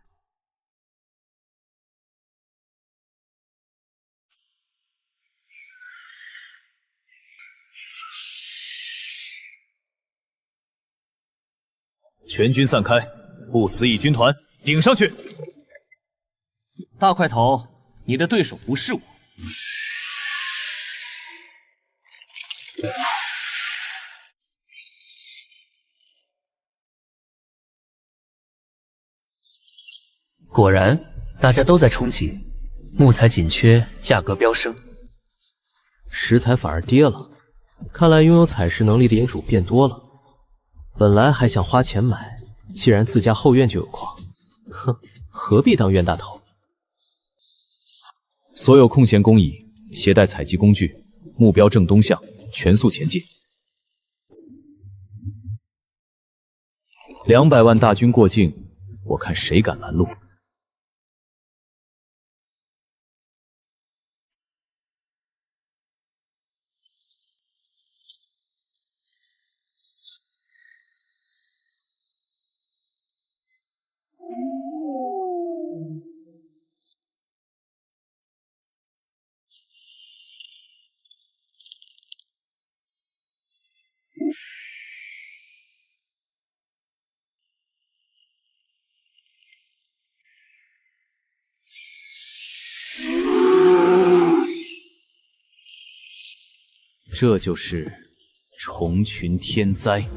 全军散开，不死蚁军团顶上去！大块头，你的对手不是我。果然，大家都在冲击，木材紧缺，价格飙升，石材反而跌了。看来拥有采石能力的领主变多了。本来还想花钱买，既然自家后院就有矿，哼，何必当冤大头？所有空闲工蚁携带采集工具，目标正东向，全速前进。200万大军过境，我看谁敢拦路。这就是虫群天灾。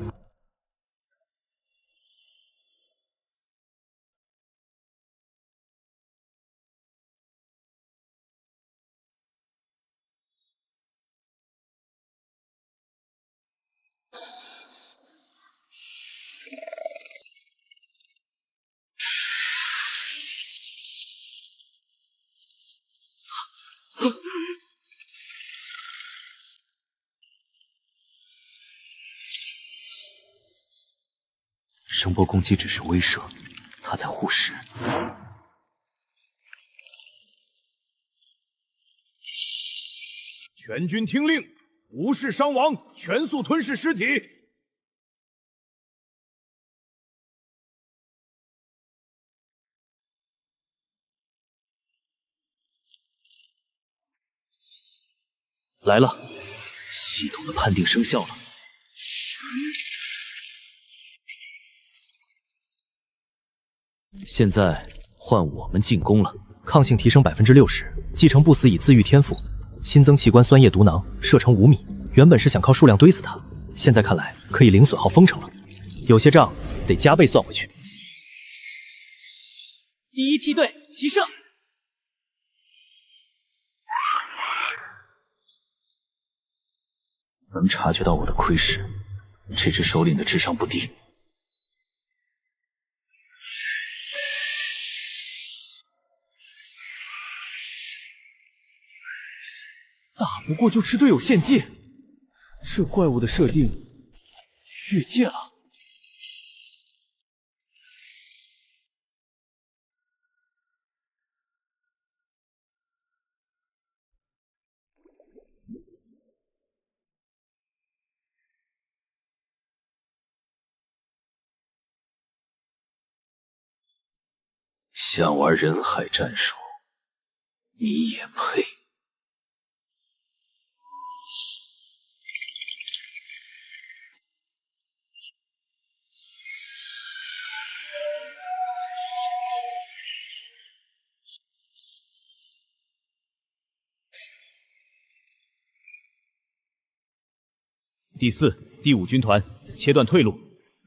声波攻击只是威慑，他在护食。全军听令，无视伤亡，全速吞噬尸体。来了，系统的判定生效了。现在换我们进攻了。抗性提升60%，继承不死蚁自愈天赋，新增器官酸液毒囊，射程5米。原本是想靠数量堆死它，现在看来可以零损耗封城了。有些账得加倍算回去。第一梯队齐射！能察觉到我的窥视，这只首领的智商不低。打不过就吃队友献祭，这怪物的设定越界了。想玩人海战术，你也配？第4、第5军团切断退路，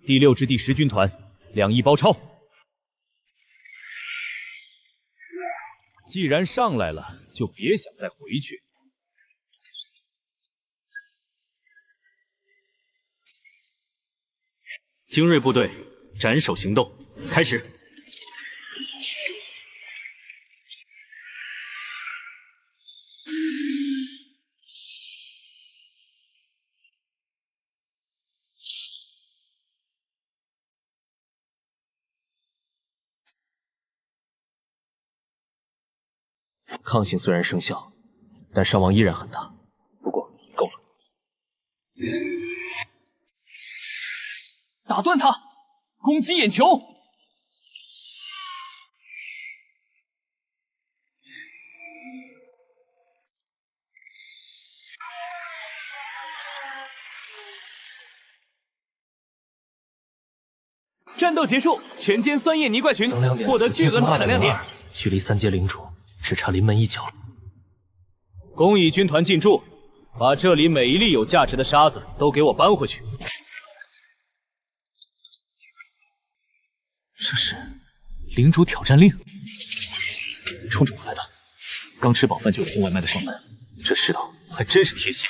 第6至第10军团2翼包抄。既然上来了，就别想再回去。精锐部队斩首行动开始。抗性虽然生效，但伤亡依然很大。不过够了。打断他，攻击眼球。战斗结束，全歼酸液泥怪群获得巨额能量亮点，距离3阶领主只差临门一脚了。公益军团进驻，把这里每一粒有价值的沙子都给我搬回去。这是领主挑战令，冲着我来的。刚吃饱饭就有送外卖的上门，这世道还真是贴心。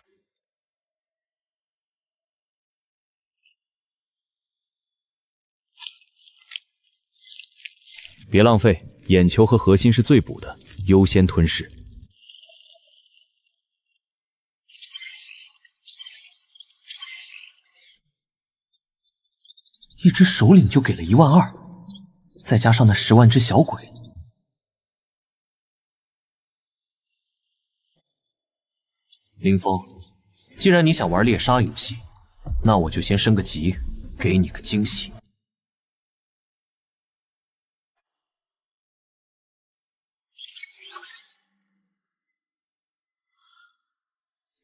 别浪费，眼球和核心是最补的，优先吞噬。一只首领就给了12000，再加上那10万只小鬼，林峰，既然你想玩猎杀游戏，那我就先升个级，给你个惊喜。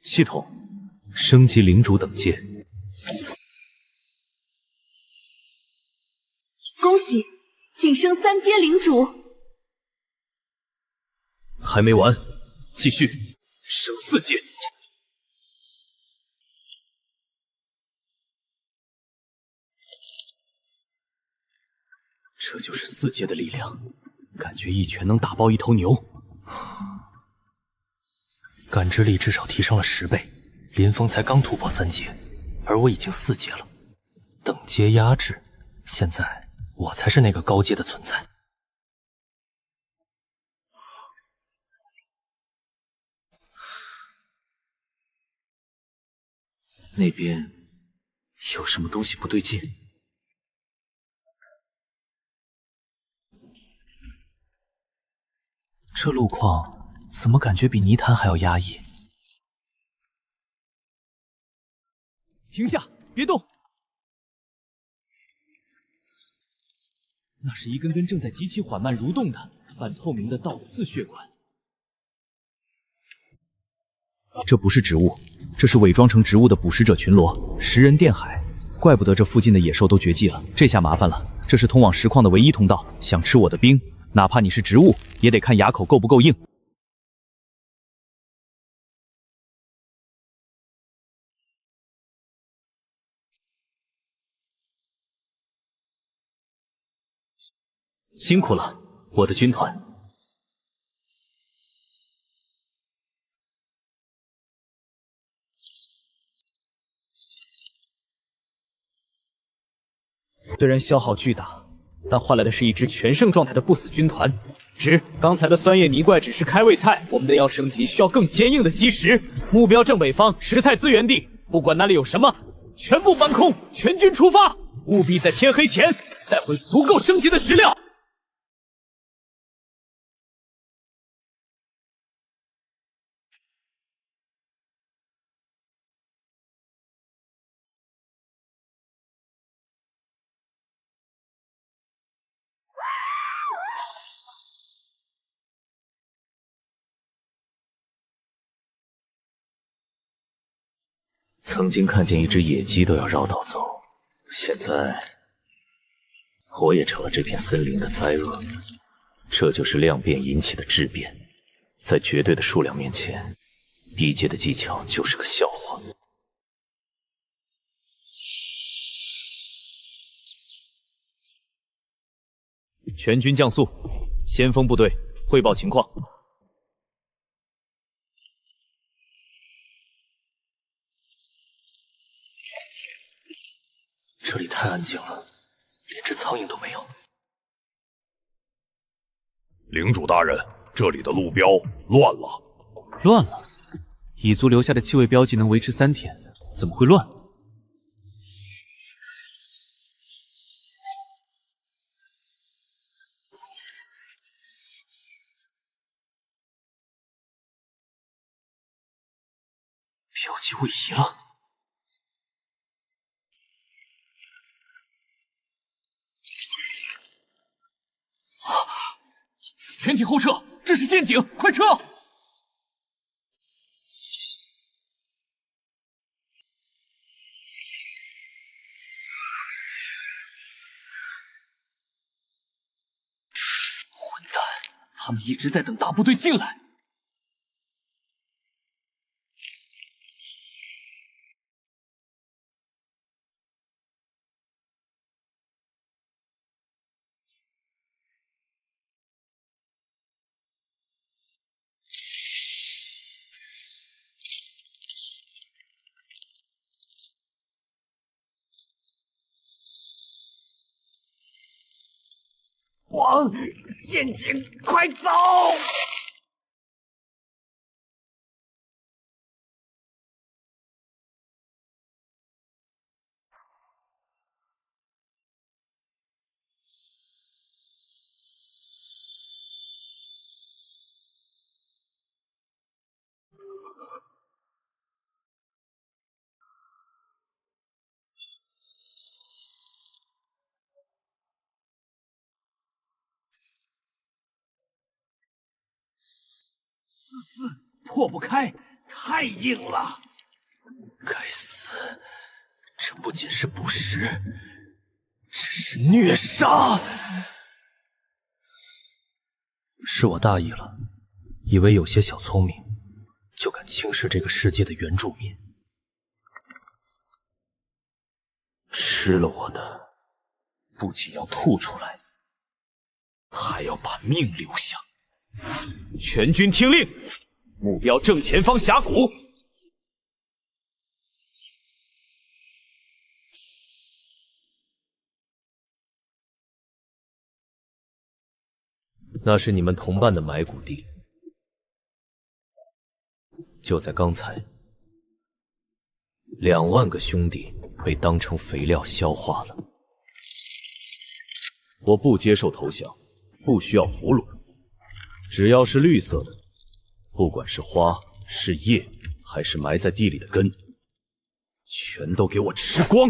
系统升级领主等阶。恭喜，晋升3阶领主。还没完，继续升4阶。这就是4阶的力量，感觉一拳能打爆一头牛。感知力至少提升了10倍，林峰才刚突破3阶，而我已经4阶了。等阶压制，现在我才是那个高阶的存在。那边有什么东西不对劲？这路况怎么感觉比泥潭还要压抑？停下，别动！那是一根根正在极其缓慢蠕动的半透明的倒刺血管。这不是植物，这是伪装成植物的捕食者群落，食人电海。怪不得这附近的野兽都绝迹了，这下麻烦了。这是通往实况的唯一通道，想吃我的兵，哪怕你是植物，也得看牙口够不够硬。辛苦了，我的军团。虽然消耗巨大，但换来的是一支全胜状态的不死军团。刚才的酸液泥怪只是开胃菜，我们的要升级需要更坚硬的基石。目标正北方食菜资源地，不管那里有什么，全部搬空，全军出发，务必在天黑前带回足够升级的食料。曾经看见一只野鸡都要绕道走，现在我也成了这片森林的灾厄。这就是量变引起的质变，在绝对的数量面前，低阶的技巧就是个笑话。全军降速，先锋部队汇报情况。这里太安静了，连只苍蝇都没有。领主大人，这里的路标乱了。乱了？蚁族留下的气味标记能维持3天，怎么会乱？标记位移了。全体后撤！这是陷阱，快撤！混蛋，他们一直在等大部队进来。往陷阱，快走！破不开，太硬了。该死，这不仅是捕食，这是虐杀！是我大意了，以为有些小聪明，就敢轻视这个世界的原住民。吃了我的，不仅要吐出来，还要把命留下。全军听令，目标正前方峡谷。那是你们同伴的埋骨地，就在刚才，2万个兄弟被当成肥料消化了。我不接受投降，不需要俘虏，只要是绿色的，不管是花是叶，还是埋在地里的根，全都给我吃光！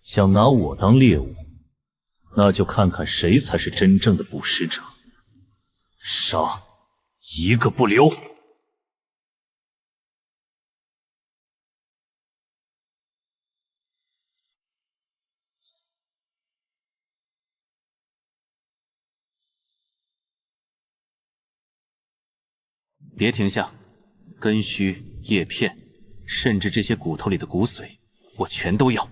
想拿我当猎物，那就看看谁才是真正的捕食者。杀，一个不留！别停下，根须、叶片，甚至这些骨头里的骨髓，我全都要。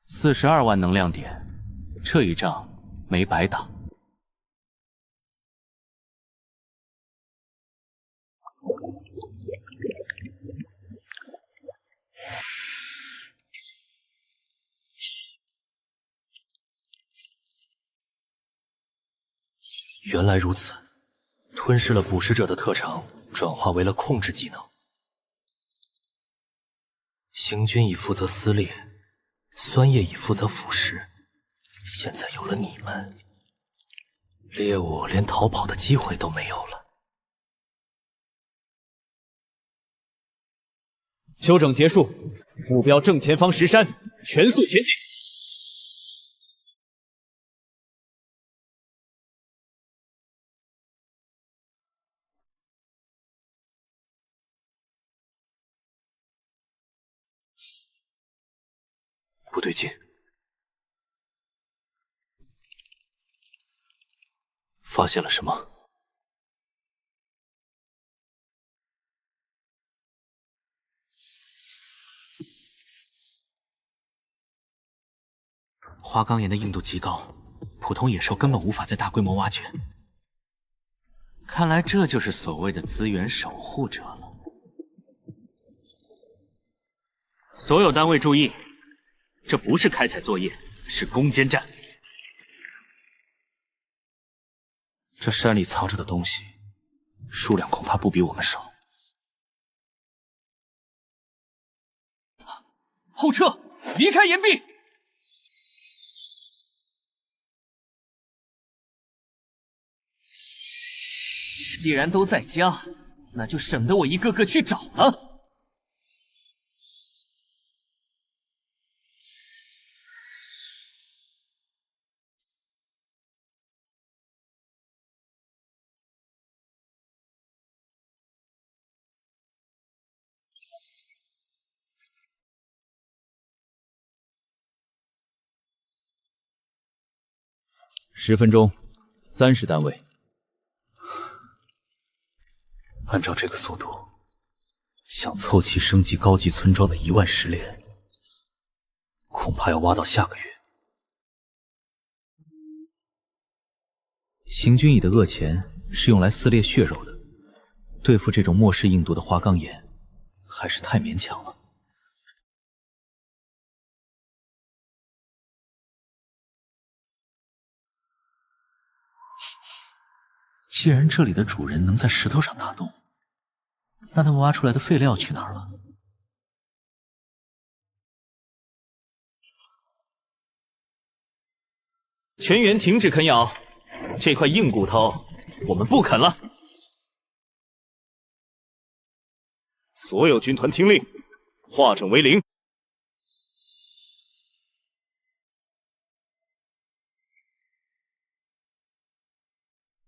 42万能量点，这一仗没白打。原来如此，吞噬了捕食者的特长，转化为了控制技能。行军已负责撕裂，酸叶已负责腐蚀。现在有了你们，猎物连逃跑的机会都没有了。休整结束，目标正前方石山，全速前进。不对劲，发现了什么？花岗岩的硬度极高，普通野兽根本无法再大规模挖掘。看来这就是所谓的资源守护者了。所有单位注意，这不是开采作业，是攻坚战。这山里藏着的东西，数量恐怕不比我们少。后撤，离开岩壁。既然都在家，那就省得我一个个去找了。10分钟，30单位。按照这个速度，想凑齐升级高级村庄的1万石炼，恐怕要挖到下个月。行军蚁的颚钳是用来撕裂血肉的，对付这种末世硬毒的花岗岩，还是太勉强了。既然这里的主人能在石头上打洞，那他们挖出来的废料去哪儿了？全员停止啃咬，这块硬骨头我们不啃了。所有军团听令，化整为零。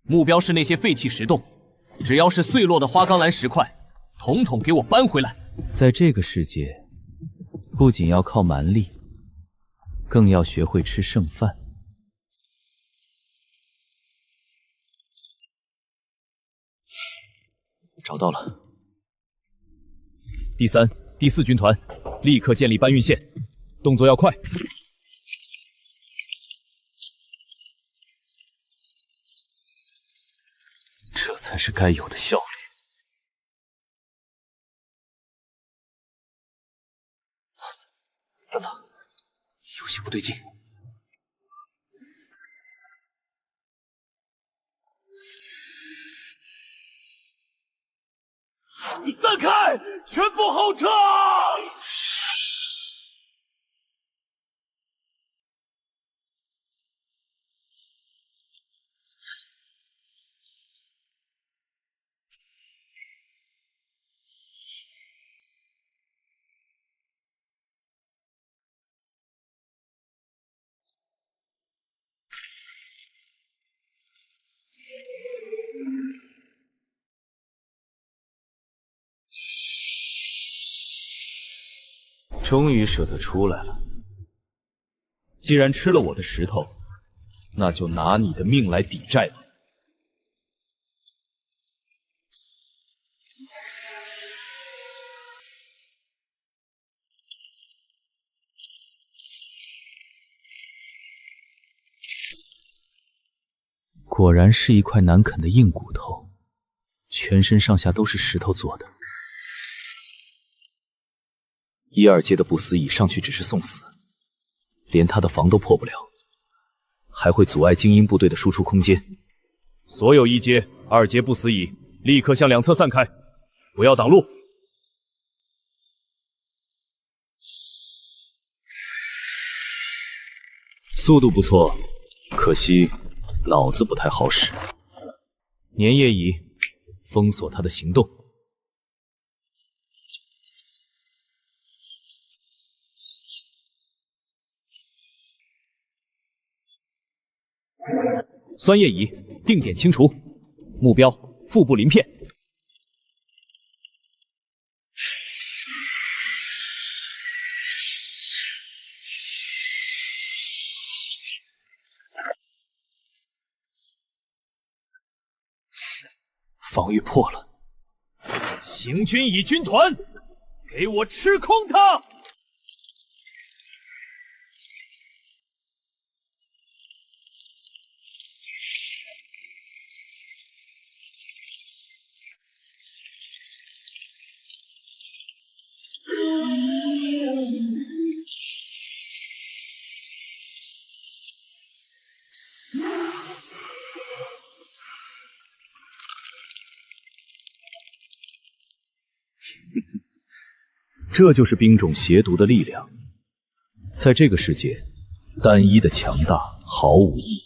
目标是那些废弃石洞，只要是碎落的花岗蓝石块，统统给我搬回来。在这个世界，不仅要靠蛮力，更要学会吃剩饭。找到了。第3、第4军团立刻建立搬运线，动作要快。这才是该有的效率。等等，有些不对劲。散开，全部后撤！终于舍得出来了。既然吃了我的石头，那就拿你的命来抵债吧。果然是一块难啃的硬骨头，全身上下都是石头做的。1、2阶的不死蚁上去只是送死，连他的防都破不了，还会阻碍精英部队的输出空间。所有1阶、2阶不死蚁立刻向两侧散开，不要挡路。速度不错，可惜脑子不太好使。粘液蚁，封锁他的行动。酸液蚁定点清除，目标腹部鳞片。防御破了。行军蚁军团，给我吃空它！这就是兵种邪毒的力量。在这个世界，单一的强大毫无意义。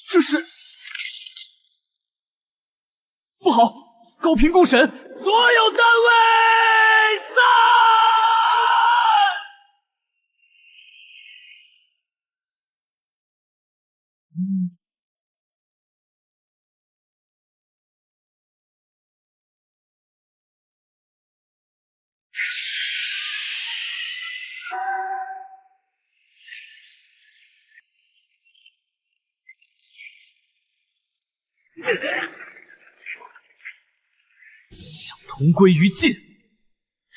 这是不好！高频共审，所有单位散！想同归于尽，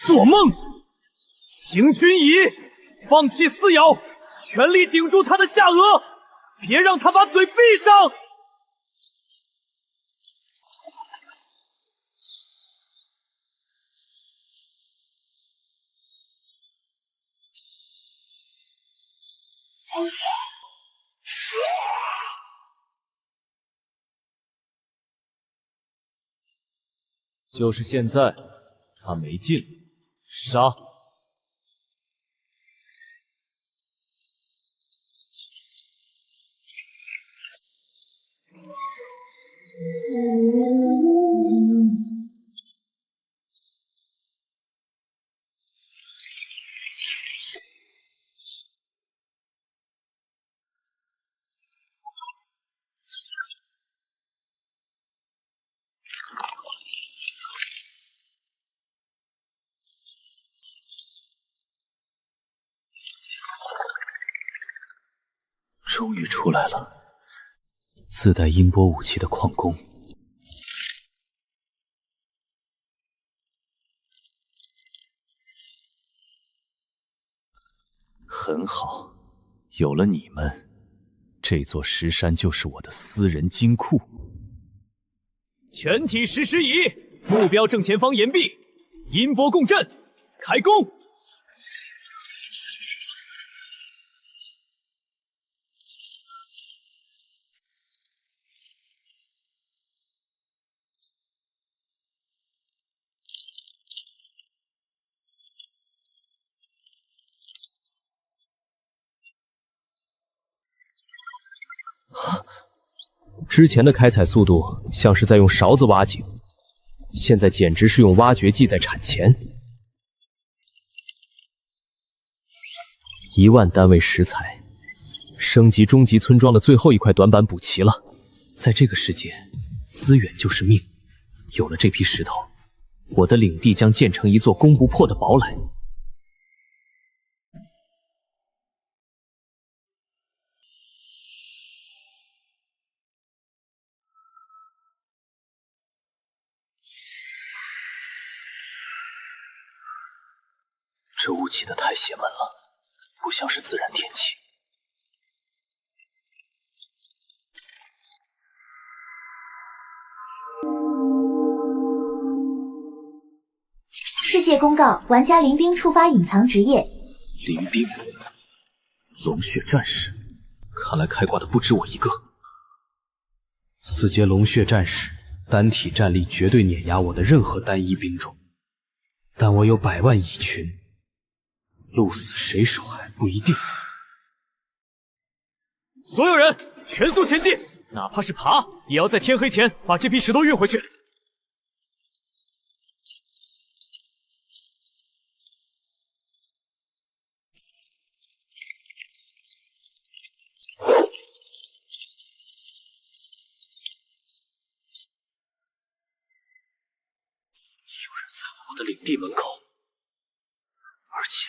做梦！行军仪，放弃撕咬，全力顶住他的下颚，别让他把嘴闭上！就是现在，他没劲了，杀！终于出来了，自带音波武器的矿工。很好，有了你们，这座石山就是我的私人金库。全体实施仪，目标正前方岩壁，音波共振，开弓！之前的开采速度像是在用勺子挖井，现在简直是用挖掘机在产钱。1万单位石材，升级终极村庄的最后一块短板补齐了。在这个世界，资源就是命。有了这批石头，我的领地将建成一座攻不破的堡垒。这雾起得太邪门了，不像是自然天气。世界公告：玩家林冰触发隐藏职业。林冰，龙血战士，看来开挂的不止我一个。4阶龙血战士，单体战力绝对碾压我的任何单一兵种，但我有100万蚁群。鹿死谁手还不一定。所有人全速前进，哪怕是爬，也要在天黑前把这批石头运回去。有人在我的领地门口，而且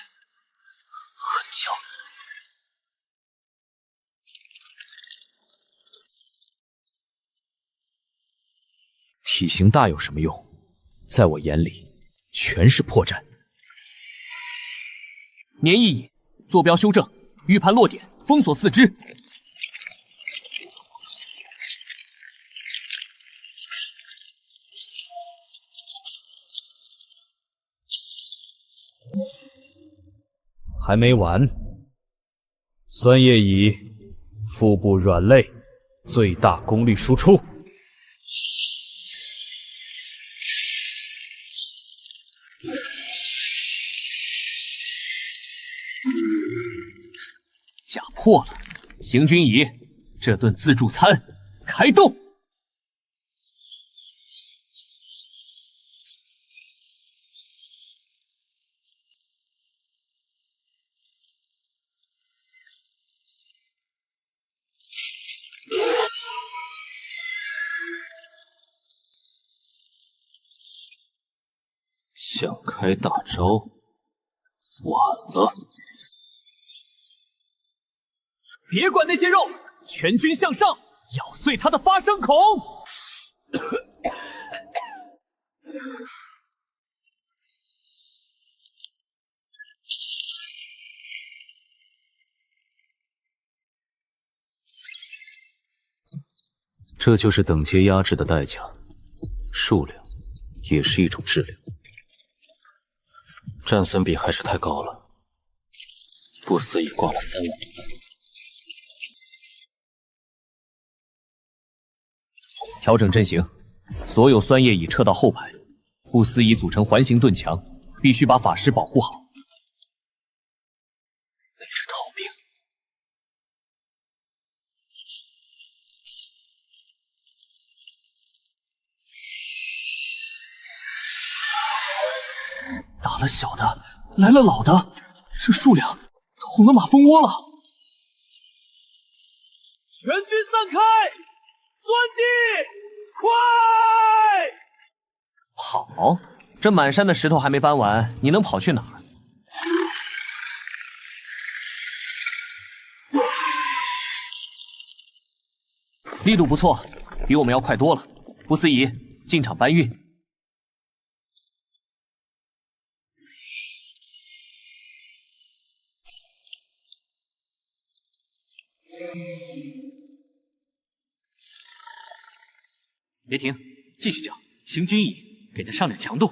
很强。体型大有什么用？在我眼里，全是破绽。年一引，坐标修正，预判落点，封锁4肢。还没完，酸液乙，腹部软肋，最大功率输出。破了。行军椅，这顿自助餐开动！想开大招，晚了。别管那些肉，全军向上，咬碎他的发声孔！这就是等阶压制的代价，数量也是一种质量。战损比还是太高了，不死已挂了3万。调整阵型，所有酸液已撤到后排，不死蚁组成环形盾墙，必须把法师保护好。那只逃兵，打了小的，来了老的，这数量捅了马蜂窝了。全军散开，钻地，快！好，这满山的石头还没搬完，你能跑去哪儿？力度不错，比我们要快多了。不思议，进场搬运。别停，继续叫，行军蚁，给他上点强度。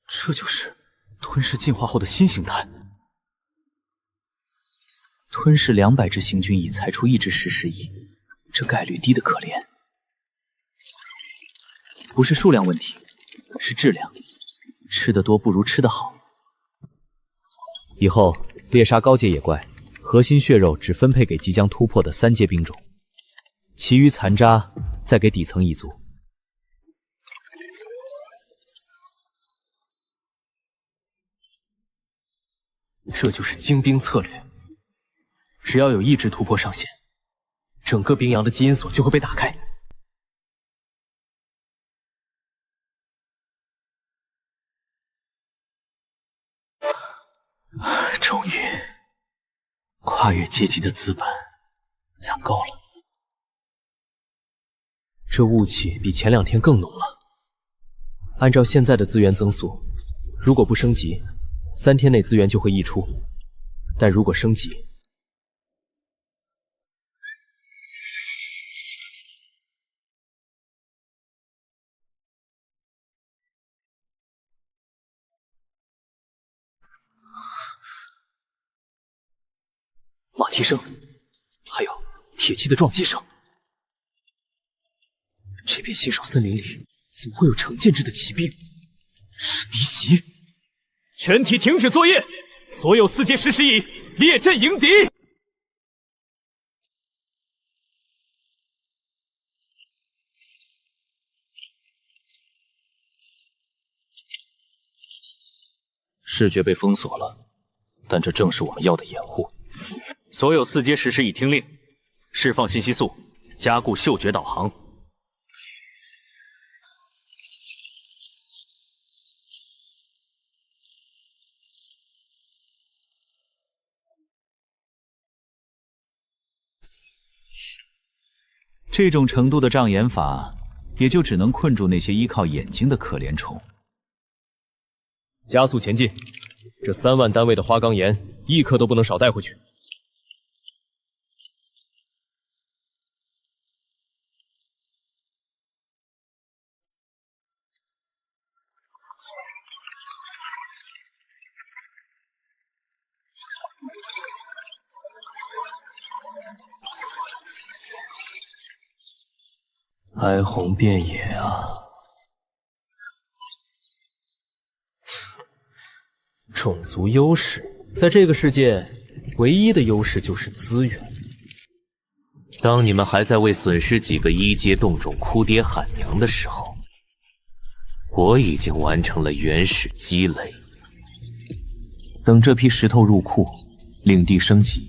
这就是吞噬进化后的新形态。吞噬200只行军蚁，才出1只食尸蚁，这概率低得可怜。不是数量问题，是质量。吃得多不如吃得好。以后猎杀高阶野怪，核心血肉只分配给即将突破的3阶兵种，其余残渣再给底层蚁族。这就是精兵策略。只要有1只突破上限，整个冰阳的基因锁就会被打开。终于，跨越阶级的资本攒够了。这雾气比前2天更浓了。按照现在的资源增速，如果不升级，3天内资源就会溢出。但如果升级，马蹄声，还有铁器的撞击声。这片新手森林里怎么会有成建制的骑兵？是敌袭！全体停止作业，所有4阶食尸蚁列阵迎敌。视觉被封锁了，但这正是我们要的掩护。所有4阶食尸蚁听令，释放信息素，加固嗅觉导航。这种程度的障眼法，也就只能困住那些依靠眼睛的可怜虫。加速前进，这3万单位的花岗岩1颗都不能少带回去。哀鸿遍野啊！种族优势，在这个世界，唯一的优势就是资源。当你们还在为损失几个1阶洞种哭爹喊娘的时候，我已经完成了原始积累。等这批石头入库，领地升级，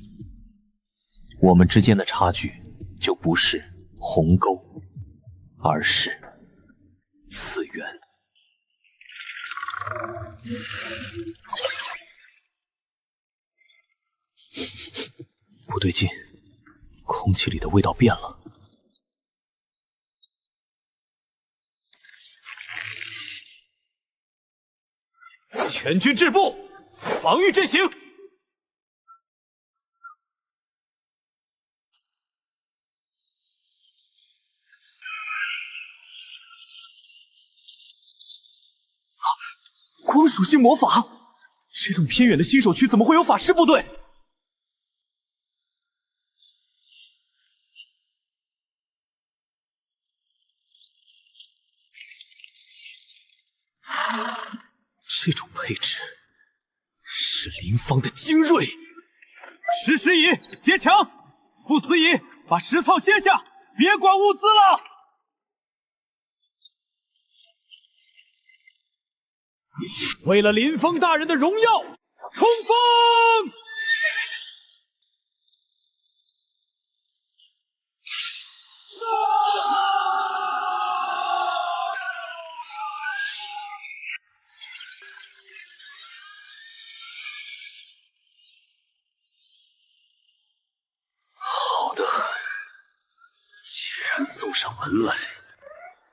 我们之间的差距就不是鸿沟，而是次元。不对劲，空气里的味道变了。全军止步，防御阵型。光属性魔法，这种偏远的新手区怎么会有法师部队？这种配置是林芳的精锐。石师乙结墙，傅司仪把石槽卸下，别管物资了。为了林峰大人的荣耀，冲锋！好得很，既然送上门来，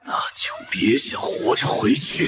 那就别想活着回去。